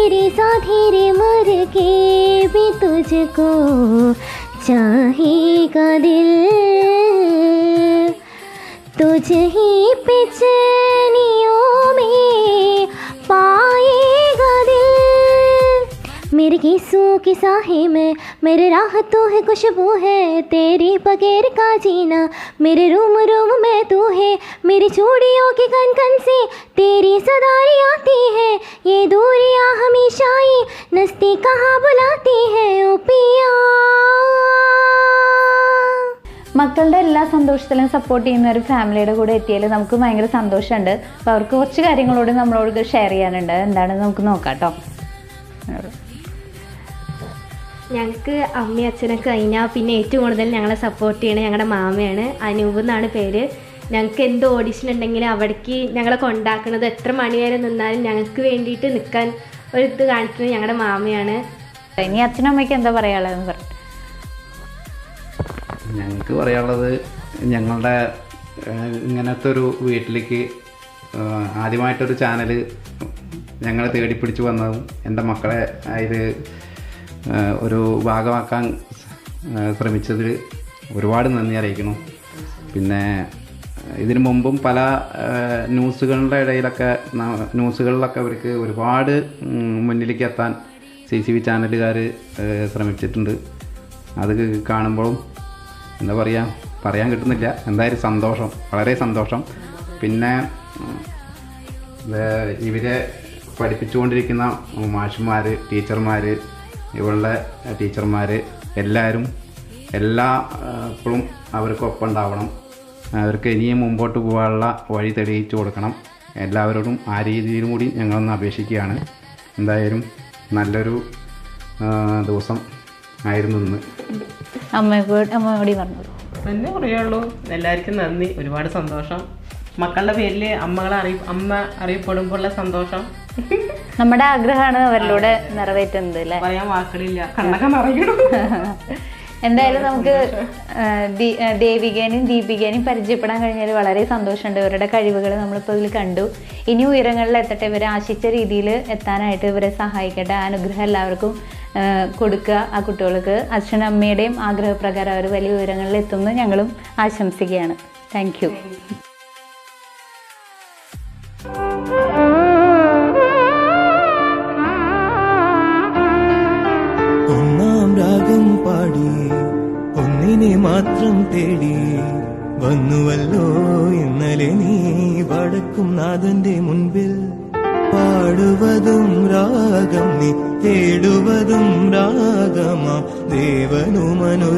रे मर के भी तुझको चाहेगा दिल तुझे ही पे चैनियों में पाएगा दिल। मेरे गीसों की साही में मेरे राहतों है खुशबू है तेरी बगैर का जीना। मेरे रूम रूम में तू है मेरी चूड़ियों की कन कन से तेरी सदारी आती है। ये दूरियां हमेशा ही नस्ती कहाँ बुलाती है ओ पिया। മക്കളുടെ എല്ലാ സന്തോഷത്തിലും സപ്പോർട്ട് ചെയ്യുന്ന ഒരു ഫാമിലിയുടെ കൂടെ എത്തിയാൽ നമുക്ക് ഭയങ്കര സന്തോഷമുണ്ട്. അപ്പോൾ അവർക്ക് കുറച്ച് കാര്യങ്ങളോട് നമ്മളോട് ഷെയർ ചെയ്യാനുണ്ട്. എന്താണെന്ന് നമുക്ക് നോക്കാം കേട്ടോ. ഞങ്ങൾക്ക് അമ്മയും അച്ഛനൊക്കെ കഴിഞ്ഞാൽ പിന്നെ ഏറ്റവും കൂടുതൽ ഞങ്ങളെ സപ്പോർട്ട് ചെയ്യണത് ഞങ്ങളുടെ മാമയാണ്. അനൂപ് എന്നാണ് പേര്. ഞങ്ങൾക്ക് എന്ത് ഓഡിഷൻ ഉണ്ടെങ്കിലും അവിടേക്ക് ഞങ്ങളെ കൊണ്ടാക്കുന്നത് എത്ര മണിവരെ നിന്നാലും ഞങ്ങൾക്ക് വേണ്ടിയിട്ട് നിൽക്കാൻ ഒരു ഇത് കാണിക്കുന്നത് ഞങ്ങളുടെ മാമയാണ്. ഇനി അച്ഛനും അമ്മയ്ക്ക് എന്താ പറയാനുള്ളതെന്ന് പറഞ്ഞു. ഞങ്ങൾക്ക് പറയാനുള്ളത് ഞങ്ങളുടെ ഇങ്ങനത്തെ ഒരു വീട്ടിലേക്ക് ആദ്യമായിട്ടൊരു ചാനൽ ഞങ്ങളെ തേടിപ്പിടിച്ച് വന്നതും എൻ്റെ മക്കളെ അതിൽ ഒരു ഭാഗമാക്കാൻ ശ്രമിച്ചതിൽ ഒരുപാട് നന്ദി അറിയിക്കുന്നു. പിന്നെ ഇതിനു മുമ്പും പല ന്യൂസുകളിലൊക്കെ അവർക്ക് ഒരുപാട് മുന്നിലേക്ക് എത്താൻ CCV ചാനലുകാർ ശ്രമിച്ചിട്ടുണ്ട്. അത് കാണുമ്പോഴും എന്താ പറയുക, പറയാൻ കിട്ടുന്നില്ല. എന്തായാലും സന്തോഷം, വളരെ സന്തോഷം. പിന്നെ ഇവരെ പഠിപ്പിച്ചുകൊണ്ടിരിക്കുന്ന മാഷുമാർ, ടീച്ചർമാർ, ഇവളുടെ ടീച്ചർമാർ എല്ലാവരും എപ്പോഴും അവർക്കൊപ്പം ഉണ്ടാവണം. അവർക്ക് ഇനിയും മുമ്പോട്ട് പോകാനുള്ള വഴി തെളിയിച്ചു കൊടുക്കണം. എല്ലാവരോടും ആ രീതിയിലും കൂടി ഞങ്ങളൊന്ന് അപേക്ഷിക്കുകയാണ്. എന്തായാലും നല്ലൊരു ദിവസം ആയിരുന്നു ഇന്ന്. അമ്മയോടി പറഞ്ഞോളൂ. തന്നെ പറയുള്ളൂ, എല്ലാവർക്കും നന്ദി, ഒരുപാട് സന്തോഷം. മക്കളുടെ പേരിൽ അമ്മ അറിയപ്പെടുമ്പോഴുള്ള സന്തോഷം നമ്മുടെ ആഗ്രഹമാണ് അവരിലൂടെ നിറവേറ്റുന്നത് അല്ലേ. പറയാൻ വാക്കുകളില്ല, കണ്ണൊക്കെ നിറയണം. എന്തായാലും നമുക്ക് ദേവികേനെയും ദീപികേനെയും പരിചയപ്പെടാൻ കഴിഞ്ഞാൽ വളരെ സന്തോഷമുണ്ട്. ഇവരുടെ കഴിവുകൾ നമ്മളിപ്പോൾ ഇതിൽ കണ്ടു. ഇനി ഉയരങ്ങളിൽ എത്തട്ടെ, ഇവരെ ആശിച്ച രീതിയിൽ എത്താനായിട്ട് ഇവരെ സഹായിക്കട്ടെ. അനുഗ്രഹം എല്ലാവർക്കും കൊടുക്കുക. ആ കുട്ടികൾക്ക് അച്ഛനും അമ്മയുടെയും ആഗ്രഹപ്രകാരം അവർ വലിയ ഉയരങ്ങളിൽ എത്തുമെന്ന് ഞങ്ങളും ആശംസിക്കുകയാണ്. Thank you. ഒന്നാം രാഗം പാടി ഒന്നിനെ മാത്രം തേടി വന്നുവല്ലോ ഇന്നലെ നീ വടക്കും നാഥന്റെ മുൻപിൽ. പാടുവതും രാഗം നീ തേടുവതും രാഗമാം ദേവനുമനുരാഗിയാമം